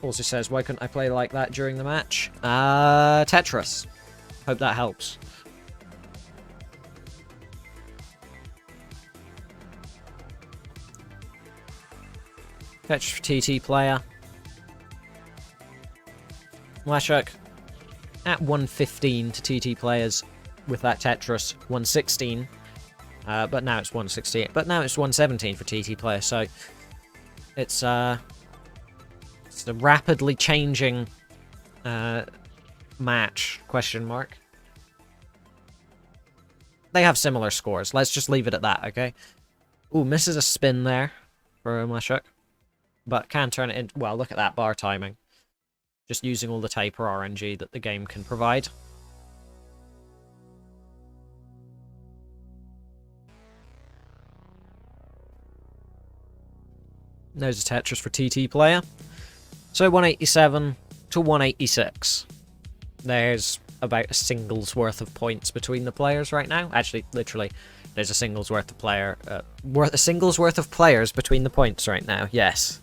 also says, why couldn't I play like that during the match? Tetris. Hope that helps. Fetch for TT Playa. Mleczak at 115 to TT Players with that Tetris 116. But now it's 116. But now it's 117 for TT Playa. So it's a rapidly changing match, question mark. They have similar scores. Let's just leave it at that, okay? Ooh, misses a spin there for Mleczak. But can turn it into... Well, look at that bar timing. Just using all the taper RNG that the game can provide. There's a Tetris for TT Playa. So 187 to 186. There's about a single's worth of points between the players right now. Actually, literally, there's a single's worth of a single's worth of players between the points right now. Yes.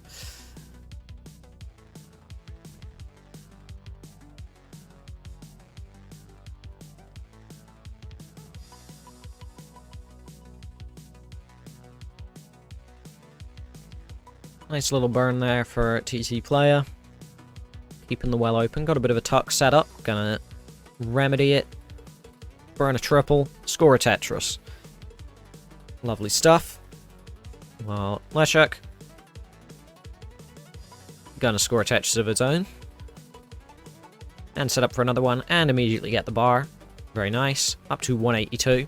Nice little burn there for TT Playa. Keeping the well open. Got a bit of a tuck set up. Gonna remedy it burn a triple, score a Tetris. Lovely stuff. Well, Mleczak gonna score a Tetris of its own. And set up for another one, and immediately get the bar. Very nice. Up to 182.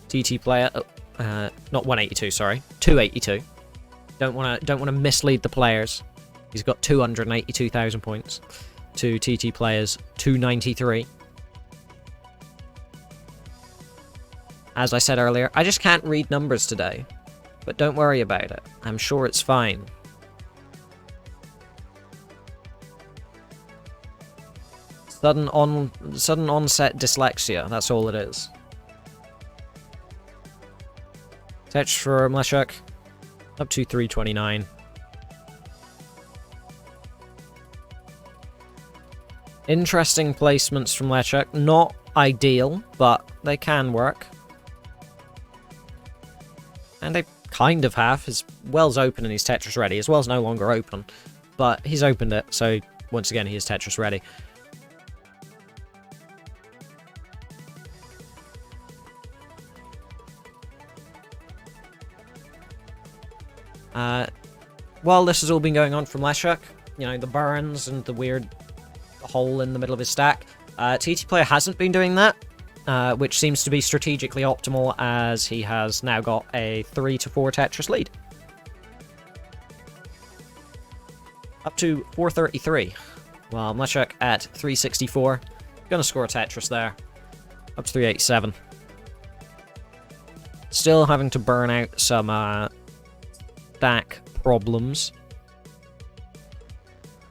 TT Playa, not 182, sorry. 282. Don't wanna mislead the players. He's got 282,000 points to TT Playa's 293. As I said earlier, I just can't read numbers today. But don't worry about it. I'm sure it's fine. Sudden onset dyslexia, that's all it is. Tetris for Mleczak, up to 329. Interesting placements from Mleczak, not ideal, but they can work. And they kind of have. His well's open and he's Tetris ready. His well's no longer open, but he's opened it, so once again he is Tetris ready. While this has all been going on from Mleczak, you know, the burns and the weird hole in the middle of his stack, TT Playa hasn't been doing that, which seems to be strategically optimal as he has now got a 3 to 4 Tetris lead. Up to 433. Well, Mleczak at 364. Gonna score a Tetris there. Up to 387. Still having to burn out some stack problems,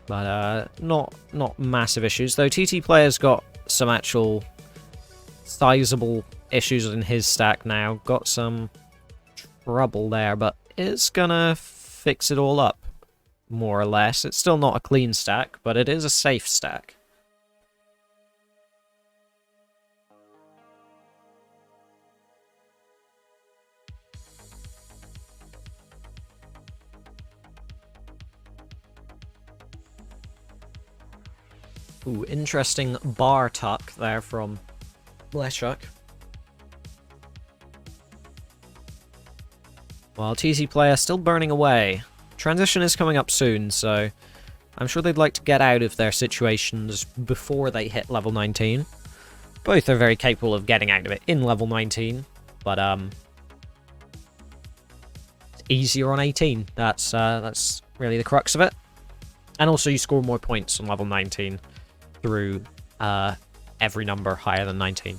but not massive issues. Though TT Playa's got some actual sizable issues in his stack now. Got some trouble there, but is gonna fix it all up, more or less. It's still not a clean stack, but it is a safe stack. Ooh, interesting bar tuck there from Mleczak. While TT Playa still burning away. Transition is coming up soon, so I'm sure they'd like to get out of their situations before they hit level 19. Both are very capable of getting out of it in level 19, but it's easier on 18. That's really the crux of it. And also you score more points on level 19 through every number higher than 19.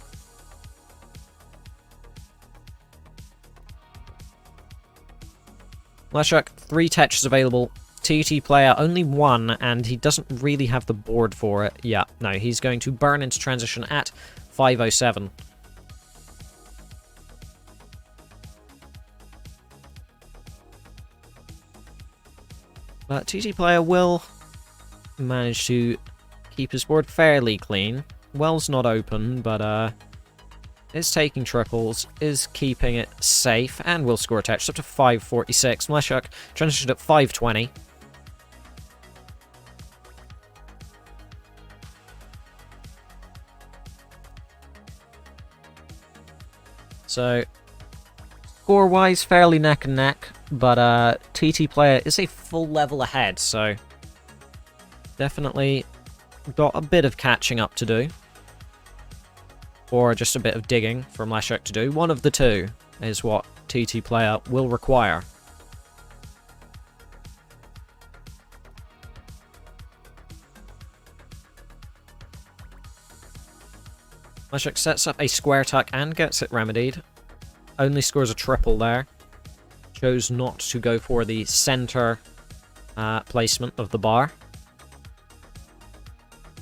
Mleczak, 3 Tetris available. TT Playa, only 1, and he doesn't really have the board for it. Yeah, no, he's going to burn into transition at 507. But TT Playa will manage to keep his board fairly clean. Well's not open, but is taking triples, is keeping it safe, and will score a Tetris up to 546. Mleczak transitioned at 520. So, score-wise, fairly neck and neck, but TT Playa is a full level ahead, so definitely got a bit of catching up to do. Or just a bit of digging for Mleczak to do. One of the two is what TT Playa will require. Mleczak sets up a square tuck and gets it remedied. Only scores a triple there. Chose not to go for the center placement of the bar.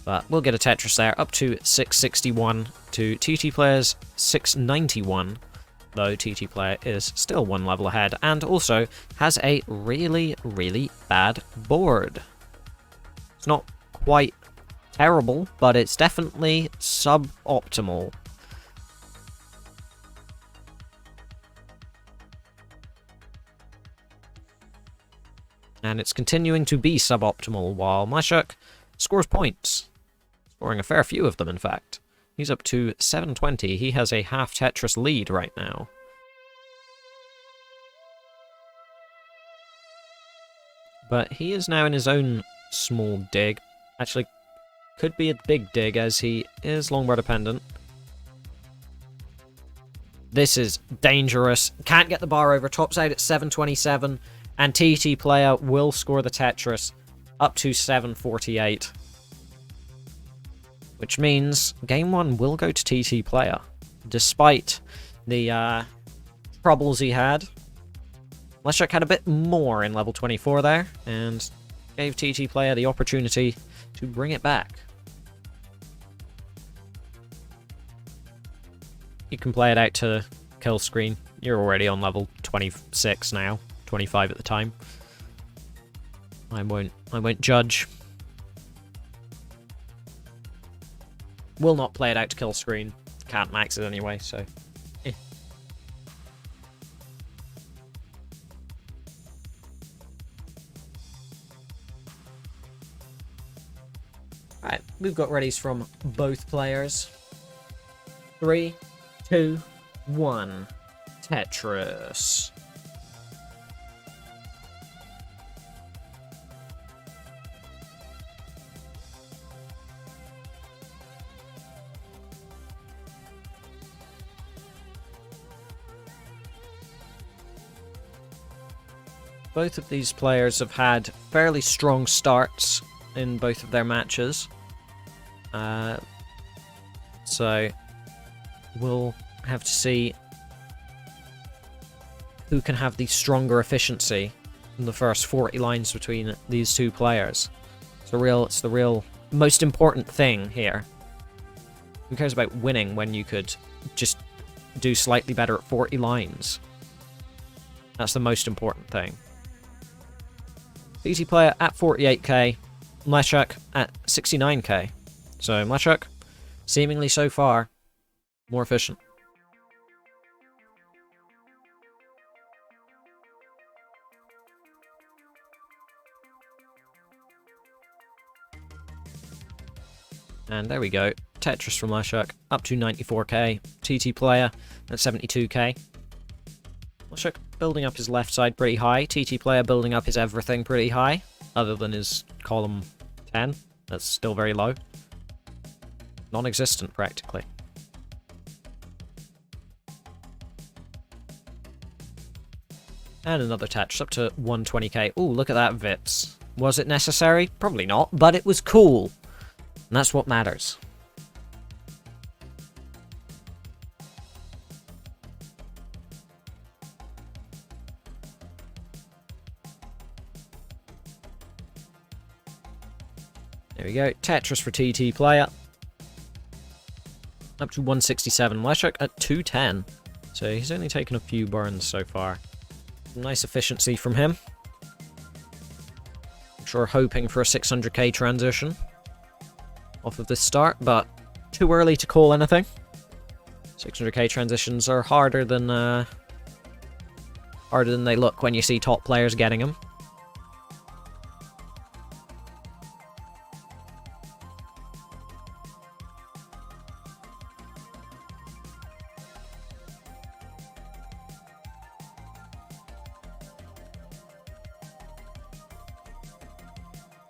But we'll get a Tetris there, up to 661 to TT Playa's 691, though TT Playa is still 1 level ahead, and also has a really, really bad board. It's not quite terrible, but it's definitely suboptimal. And it's continuing to be suboptimal, while Mleczak scores points. Scoring a fair few of them, in fact. He's up to 720. He has a half Tetris lead right now. But he is now in his own small dig. Actually, could be a big dig as he is longbar dependent. This is dangerous. Can't get the bar over. Tops out at 727. And TT Playa will score the Tetris up to 748. Which means game 1 will go to TT Playa. Despite the troubles he had. Mleczak had a bit more in level 24 there. And gave TT Playa the opportunity to bring it back. You can play it out to kill screen. You're already on level 26 now. 25 at the time. I won't judge. Will not play it out to kill screen. Can't max it anyway, so... eh. Alright, we've got readies from both players. 3, 2, 1. Tetris. Both of these players have had fairly strong starts in both of their matches. So we'll have to see who can have the stronger efficiency in the first 40 lines between these two players. It's the real most important thing here. Who cares about winning when you could just do slightly better at 40 lines? That's the most important thing. TT Playa at 48k, Mleczak at 69k. So Mleczak, seemingly so far, more efficient. And there we go. Tetris from Mleczak up to 94k. TT Playa at 72k. Mleczak building up his left side pretty high. TT Playa building up his everything pretty high. Other than his column 10. That's still very low. Non-existent, practically. And another Tetris up to 120k. Ooh, look at that Vits. Was it necessary? Probably not, but it was cool. And that's what matters. There we go. Tetris for TT Playa. Up to 167. Mleczak at 210. So he's only taken a few burns so far. Nice efficiency from him. I'm sure hoping for a 600k transition off of this start, but too early to call anything. 600k transitions are harder than they look when you see top players getting them.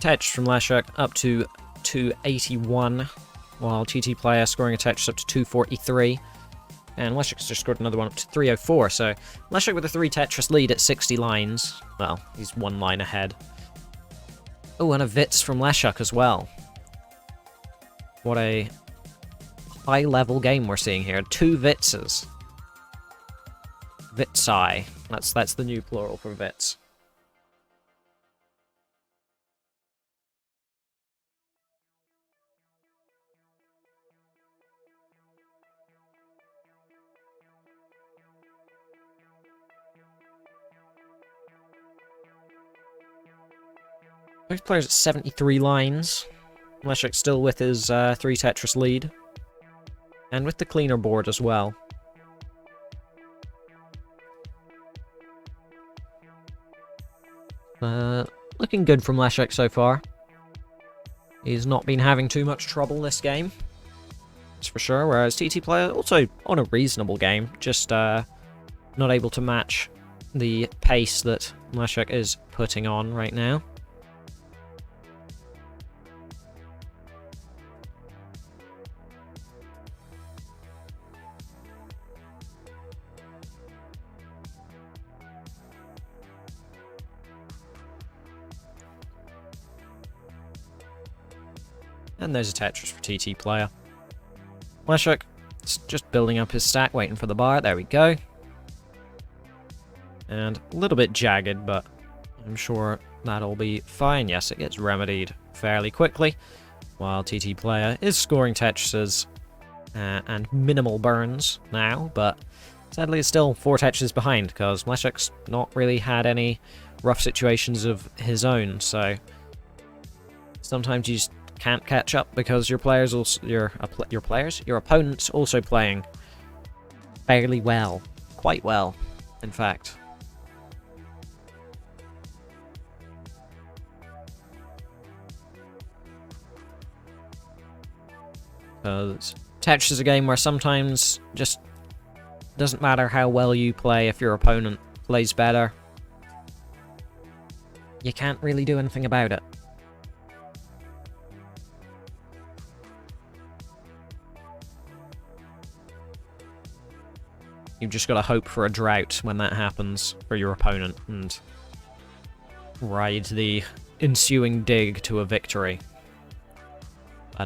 Tetris from Mleczak up to 281, while TT Playa scoring a Tetris up to 243. And Mleczak's just scored another one up to 304, so Mleczak with a 3 Tetris lead at 60 lines. Well, he's 1 line ahead. Oh, and a Vits from Mleczak as well. What a high-level game we're seeing here. 2 Vitses. Vitsai. That's the new plural for Vits. Both players at 73 lines. Mleczak still with his 3 Tetris lead. And with the cleaner board as well. Looking good from Mleczak so far. He's not been having too much trouble this game. that's for sure. Whereas TT Playa also on a reasonable game, just not able to match the pace that Mleczak is putting on right now. And there's a Tetris for TT Playa. Mleczak is just building up his stack, waiting for the bar. There we go. And a little bit jagged, but I'm sure that'll be fine. Yes, it gets remedied fairly quickly, while TT Playa is scoring Tetrises and minimal burns now, but sadly it's still 4 Tetrises behind, because Mleczak's not really had any rough situations of his own, so sometimes you just can't catch up because your players also your opponent's also playing fairly well, quite well, in fact. Because Tetris is a game where sometimes just doesn't matter how well you play. If your opponent plays better, you can't really do anything about it. You've just got to hope for a drought when that happens for your opponent and ride the ensuing dig to a victory. But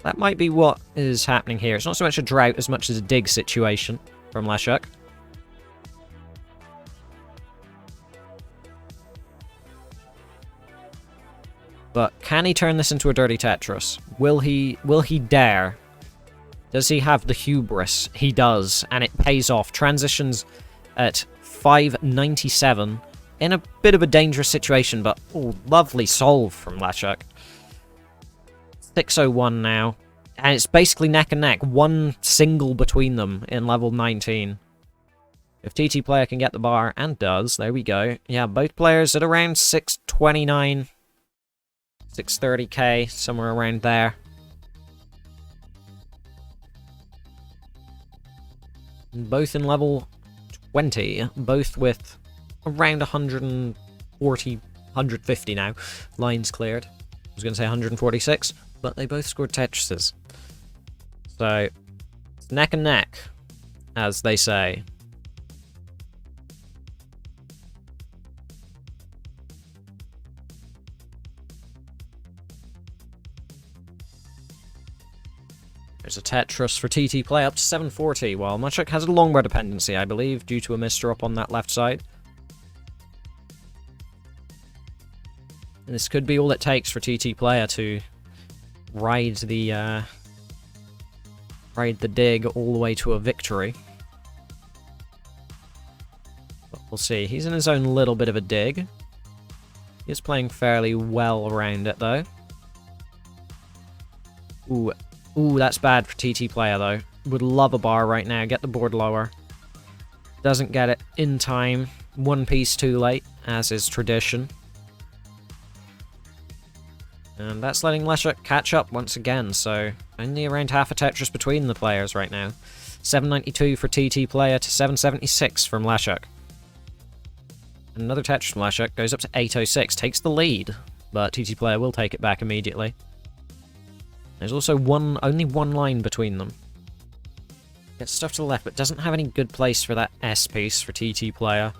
that might be what is happening here. It's not so much a drought as much as a dig situation from Mleczak. But can he turn this into a dirty Tetris? Will he dare? Does he have the hubris? He does, and it pays off. Transitions at 597 in a bit of a dangerous situation, but oh, lovely solve from Mleczak. 601 now, and it's basically neck and neck. One single between them in level 19. If TT Playa can get the bar, and does, there we go. Yeah, both players at around 629, 630k, somewhere around there. Both in level 20, both with around 140, 150 now. Lines cleared. I was going to say 146, but they both scored Tetrises. So, it's neck and neck, as they say. There's a Tetris for TT Playa up to 740, while Mleczak has a longbow dependency, I believe, due to a misdrop on that left side. And this could be all it takes for TT Playa to ride the dig all the way to a victory. But we'll see. He's in his own little bit of a dig. He's playing fairly well around it, though. Ooh, that's bad for TT Playa, though. Would love a bar right now. Get the board lower. Doesn't get it in time. One piece too late, as is tradition. And that's letting Mleczak catch up once again, so only around half a Tetris between the players right now. 792 for TT Playa to 776 from Mleczak. Another Tetris from Mleczak goes up to 806, takes the lead, but TT Playa will take it back immediately. There's also only one line between them. Gets stuff to the left, but doesn't have any good place for that S piece for TT Playa.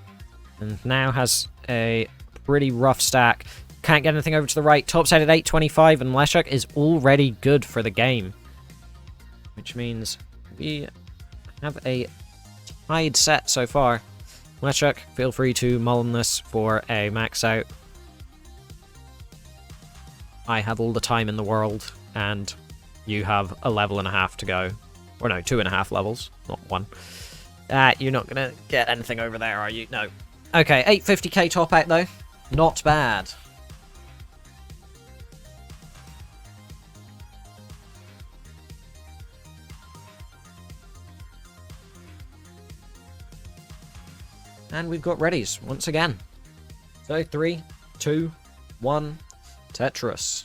And now has a pretty rough stack. Can't get anything over to the right. Top side at 825, and Mleczak is already good for the game. Which means we have a tied set so far. Mleczak, feel free to mullen this for a max out. I have all the time in the world, and you have a level and a half to go. Or no, 2.5 levels, not 1. You're not going to get anything over there, are you? No. Okay, 850k top out, though. Not bad. And we've got readies, once again. So, 3, 2, 1, Tetris.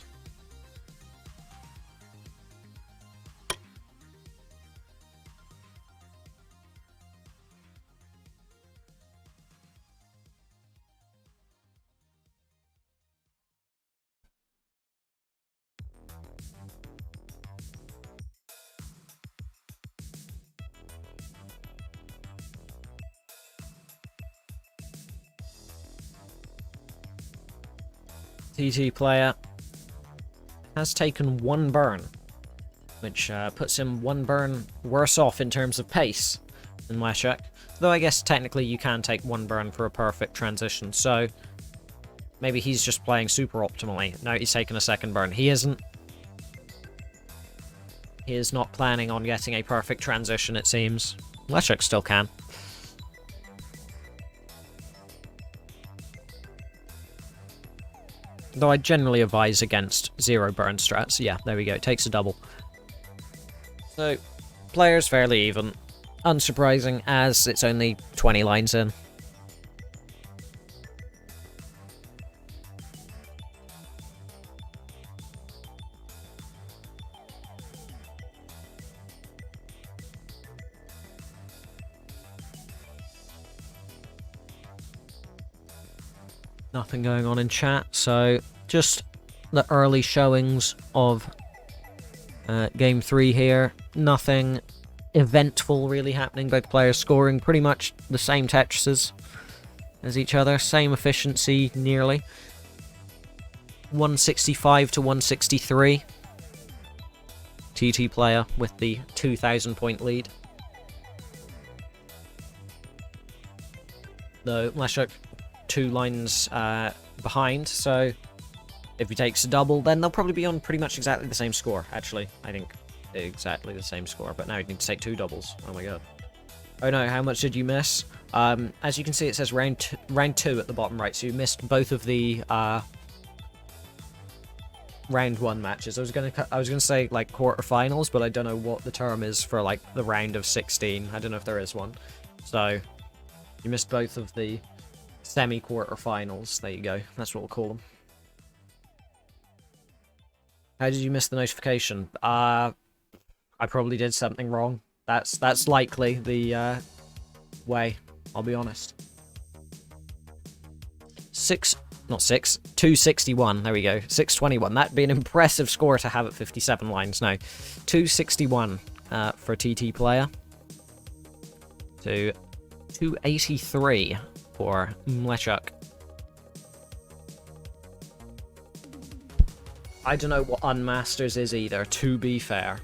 TT Playa has taken 1 burn, which puts him 1 burn worse off in terms of pace than Mleczak. Though I guess technically you can take 1 burn for a perfect transition, so maybe he's just playing super optimally. No, he's taken a 2nd burn. He isn't. He is not planning on getting a perfect transition, it seems. Mleczak still can. Though I generally advise against 0 burn strats. Yeah, there we go. Takes a double. So, players fairly even. Unsurprising, as it's only 20 lines in. Nothing going on in chat, so just the early showings of Game 3 here. Nothing eventful really happening. Both players scoring pretty much the same Tetrises as each other. Same efficiency, nearly. 165 to 163. TT Playa with the 2,000 point lead. Though Mleczak 2 lines behind, so if he takes a double, then they'll probably be on pretty much exactly the same score, actually. I think exactly the same score, but now you need to take 2 doubles. Oh my god. Oh no, how much did you miss? As you can see, it says round 2 at the bottom right, so you missed both of the round 1 matches. I was gonna say like quarterfinals, but I don't know what the term is for like the round of 16. I don't know if there is one. So you missed both of the semi-quarterfinals. There you go. That's what we'll call them. How did you miss the notification? I probably did something wrong. That's likely the way. I'll be honest. 261. There we go. 621. That'd be an impressive score to have at 57 lines now. 261 for TT Playa. To 283 for Mleczak. I don't know what Unmasters is either, to be fair.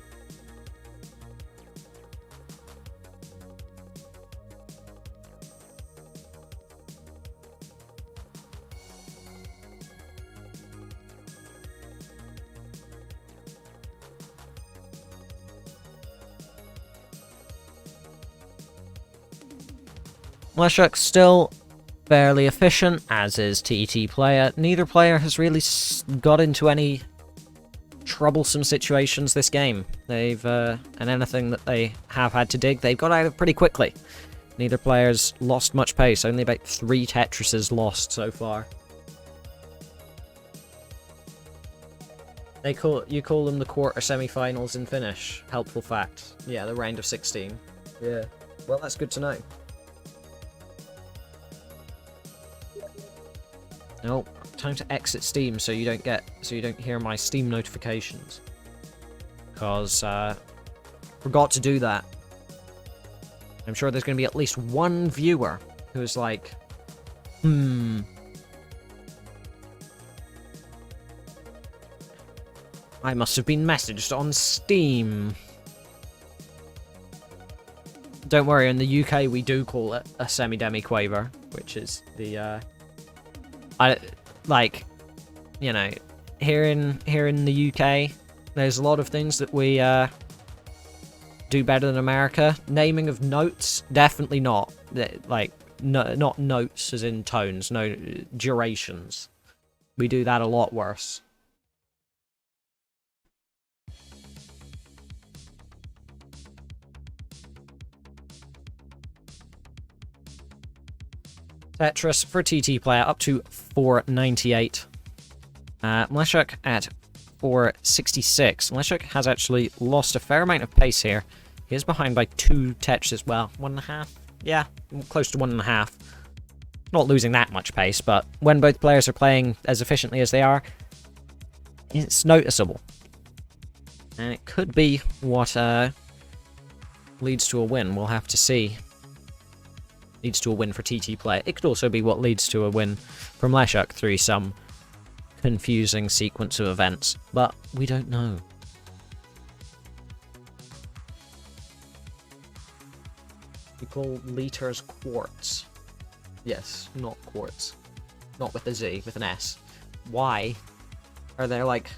Mleczak still fairly efficient, as is TT Playa. Neither player has really got into any troublesome situations this game. They've, and anything that they have had to dig, they've got out of pretty quickly. Neither player's lost much pace, only about 3 Tetrises lost so far. You call them the quarter semi-finals in Finnish. Helpful fact. Yeah, the round of 16. Yeah. Well, that's good to know. Oh, time to exit Steam so you don't hear my Steam notifications. Because forgot to do that. I'm sure there's going to be at least one viewer who's like, I must have been messaged on Steam. Don't worry, in the UK we do call it a semi-demi quaver, which is the you know, here in the UK, there's a lot of things that we do better than America. Naming of notes, definitely not. Like, no, not notes as in tones, no, durations. We do that a lot worse. Tetris for TT Playa up to 498. Mleczak at 466. Mleczak has actually lost a fair amount of pace here. He is behind by 2 Tetris, well, 1.5. Yeah, close to 1.5. Not losing that much pace, but when both players are playing as efficiently as they are, it's noticeable. And it could be what leads to a win. We'll have to see. Leads to a win for TT Playa. It could also be what leads to a win for Mleczak through some confusing sequence of events, but we don't know. We call liters quartz. Yes, not quartz. Not with a Z, with an S. Why are there like...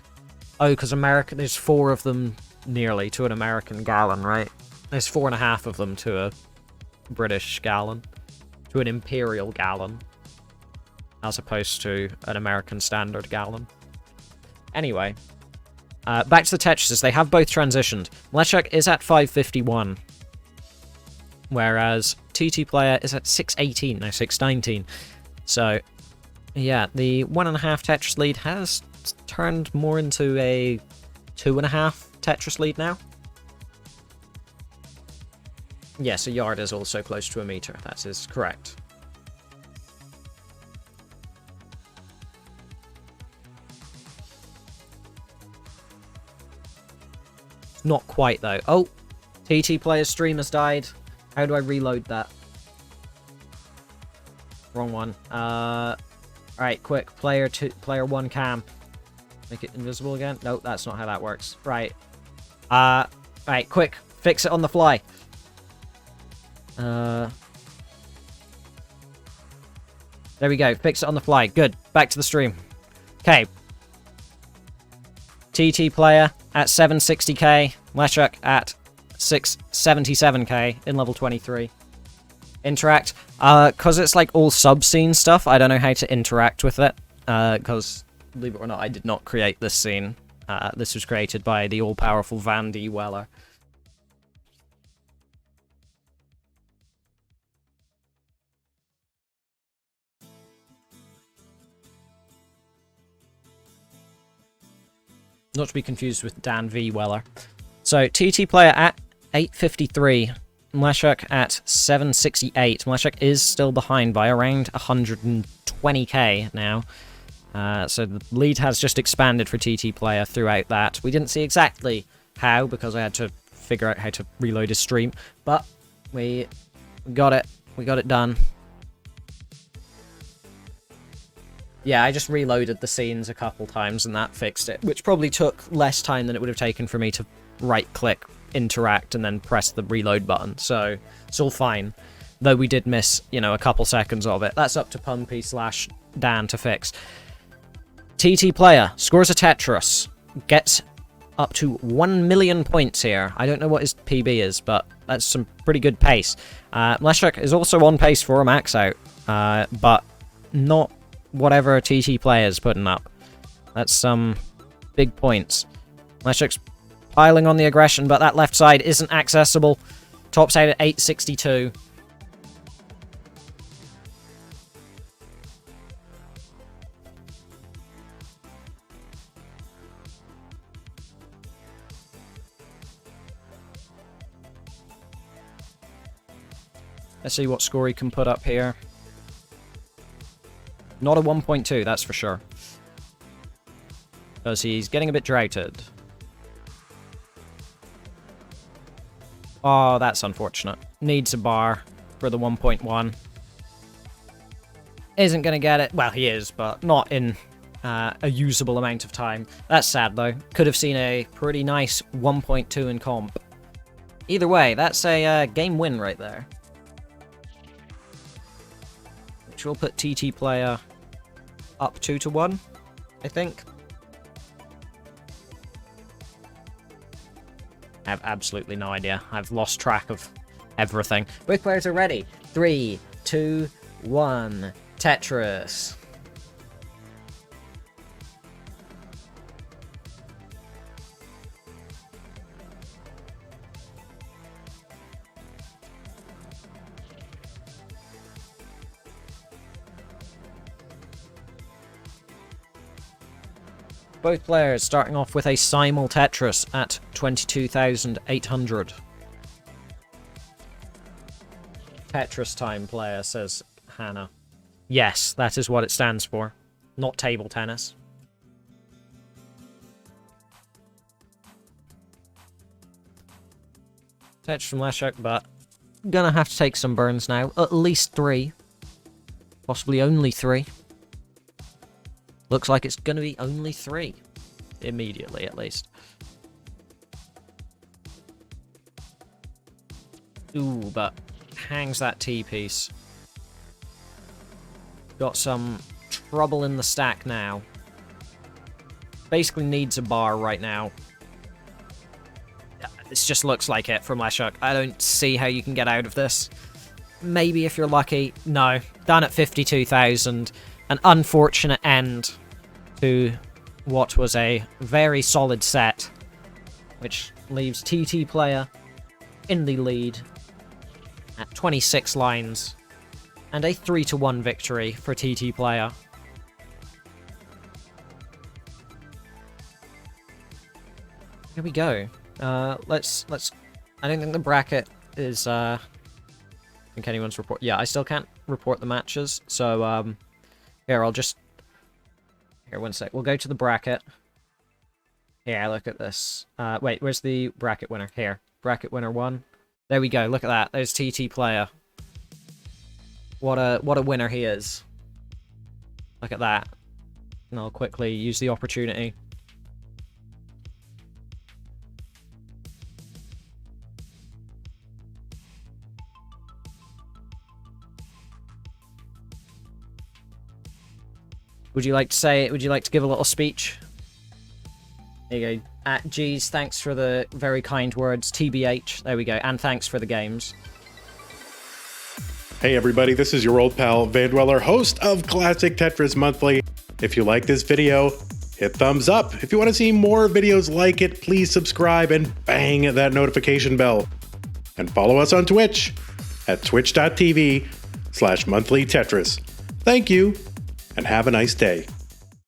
Oh, because there's 4 of them nearly to an American gallon, right? There's 4.5 of them to a British gallon. To an imperial gallon. As opposed to an American standard gallon. Anyway. Back to the Tetrises. They have both transitioned. Mleczak is at 551. Whereas TT Playa is at 618. No, 619. So, yeah, the 1.5 Tetris lead has turned more into a 2.5 Tetris lead now. Yes, a yard is also close to a meter. That is correct. Not quite, though. Oh! TT Playa's stream has died. How do I reload that? Wrong one. Alright, quick. Player 1 cam. Make it invisible again? Nope, that's not how that works. Right. Alright, quick. Fix it on the fly. There we go. Fix it on the fly. Good. Back to the stream. Okay. TT Playa at 760k. Mleczak at 677k in level 23. Interact. Because it's like all sub-scene stuff, I don't know how to interact with it. Because, believe it or not, I did not create this scene. This was created by the all-powerful vandweller. Not to be confused with Dan V. Weller. So, TT Playa at 853. Mleczak at 768. Mleczak is still behind by around 120k now. So the lead has just expanded for TT Playa throughout that. We didn't see exactly how, because I had to figure out how to reload his stream. But we got it. We got it done. Yeah, I just reloaded the scenes a couple times and that fixed it, which probably took less time than it would have taken for me to right-click, interact, and then press the reload button. So, it's all fine. Though we did miss, you know, a couple seconds of it. That's up to Pumpy/Dan to fix. TT Playa scores a Tetris. Gets up to 1 million points here. I don't know what his PB is, but that's some pretty good pace. Mleczak is also on pace for a max out, but not whatever TT Playa is putting up. That's some big points. Mleczak's piling on the aggression, but that left side isn't accessible. Tops out at 862. Let's see what score he can put up here. Not a 1.2, that's for sure. Because he's getting a bit droughted. Oh, that's unfortunate. Needs a bar for the 1.1. Isn't going to get it. Well, he is, but not in a usable amount of time. That's sad, though. Could have seen a pretty nice 1.2 in comp. Either way, that's a game win right there. Which will put TT Playa up 2-1, I think. I have absolutely no idea. I've lost track of everything. Both players are ready. 3, 2, 1. Tetris. Both players starting off with a simul Tetris at 22,800. Tetris time player, says Hannah. Yes, that is what it stands for. Not table tennis. Tetris from Mleczak, but gonna have to take some burns now. At least 3. Possibly only 3. Looks like it's going to be only 3. Immediately, at least. Ooh, but hangs that T-piece. Got some trouble in the stack now. Basically needs a bar right now. This just looks like it from Mleczak. I don't see how you can get out of this. Maybe if you're lucky. No. Done at 52,000. An unfortunate end to what was a very solid set, which leaves TT Playa in the lead at 26 lines, and a 3-1 victory for TT Playa. Here we go. Let's. I don't think the bracket is. I think anyone's report. Yeah, I still can't report the matches. So here I'll just. Here, one sec. We'll go to the bracket. Yeah, look at this. Wait, where's the bracket winner? Here, bracket winner 1. There we go. Look at that. There's TT Playa. What a winner he is. Look at that. And I'll quickly use the opportunity. Would you like to say it? Would you like to give a little speech? There you go. Geez, thanks for the very kind words. TBH. There we go. And thanks for the games. Hey everybody, this is your old pal, Vandweller, host of Classic Tetris Monthly. If you like this video, hit thumbs up. If you want to see more videos like it, please subscribe and bang that notification bell. And follow us on Twitch at twitch.tv/monthlytetris. Thank you, and have a nice day.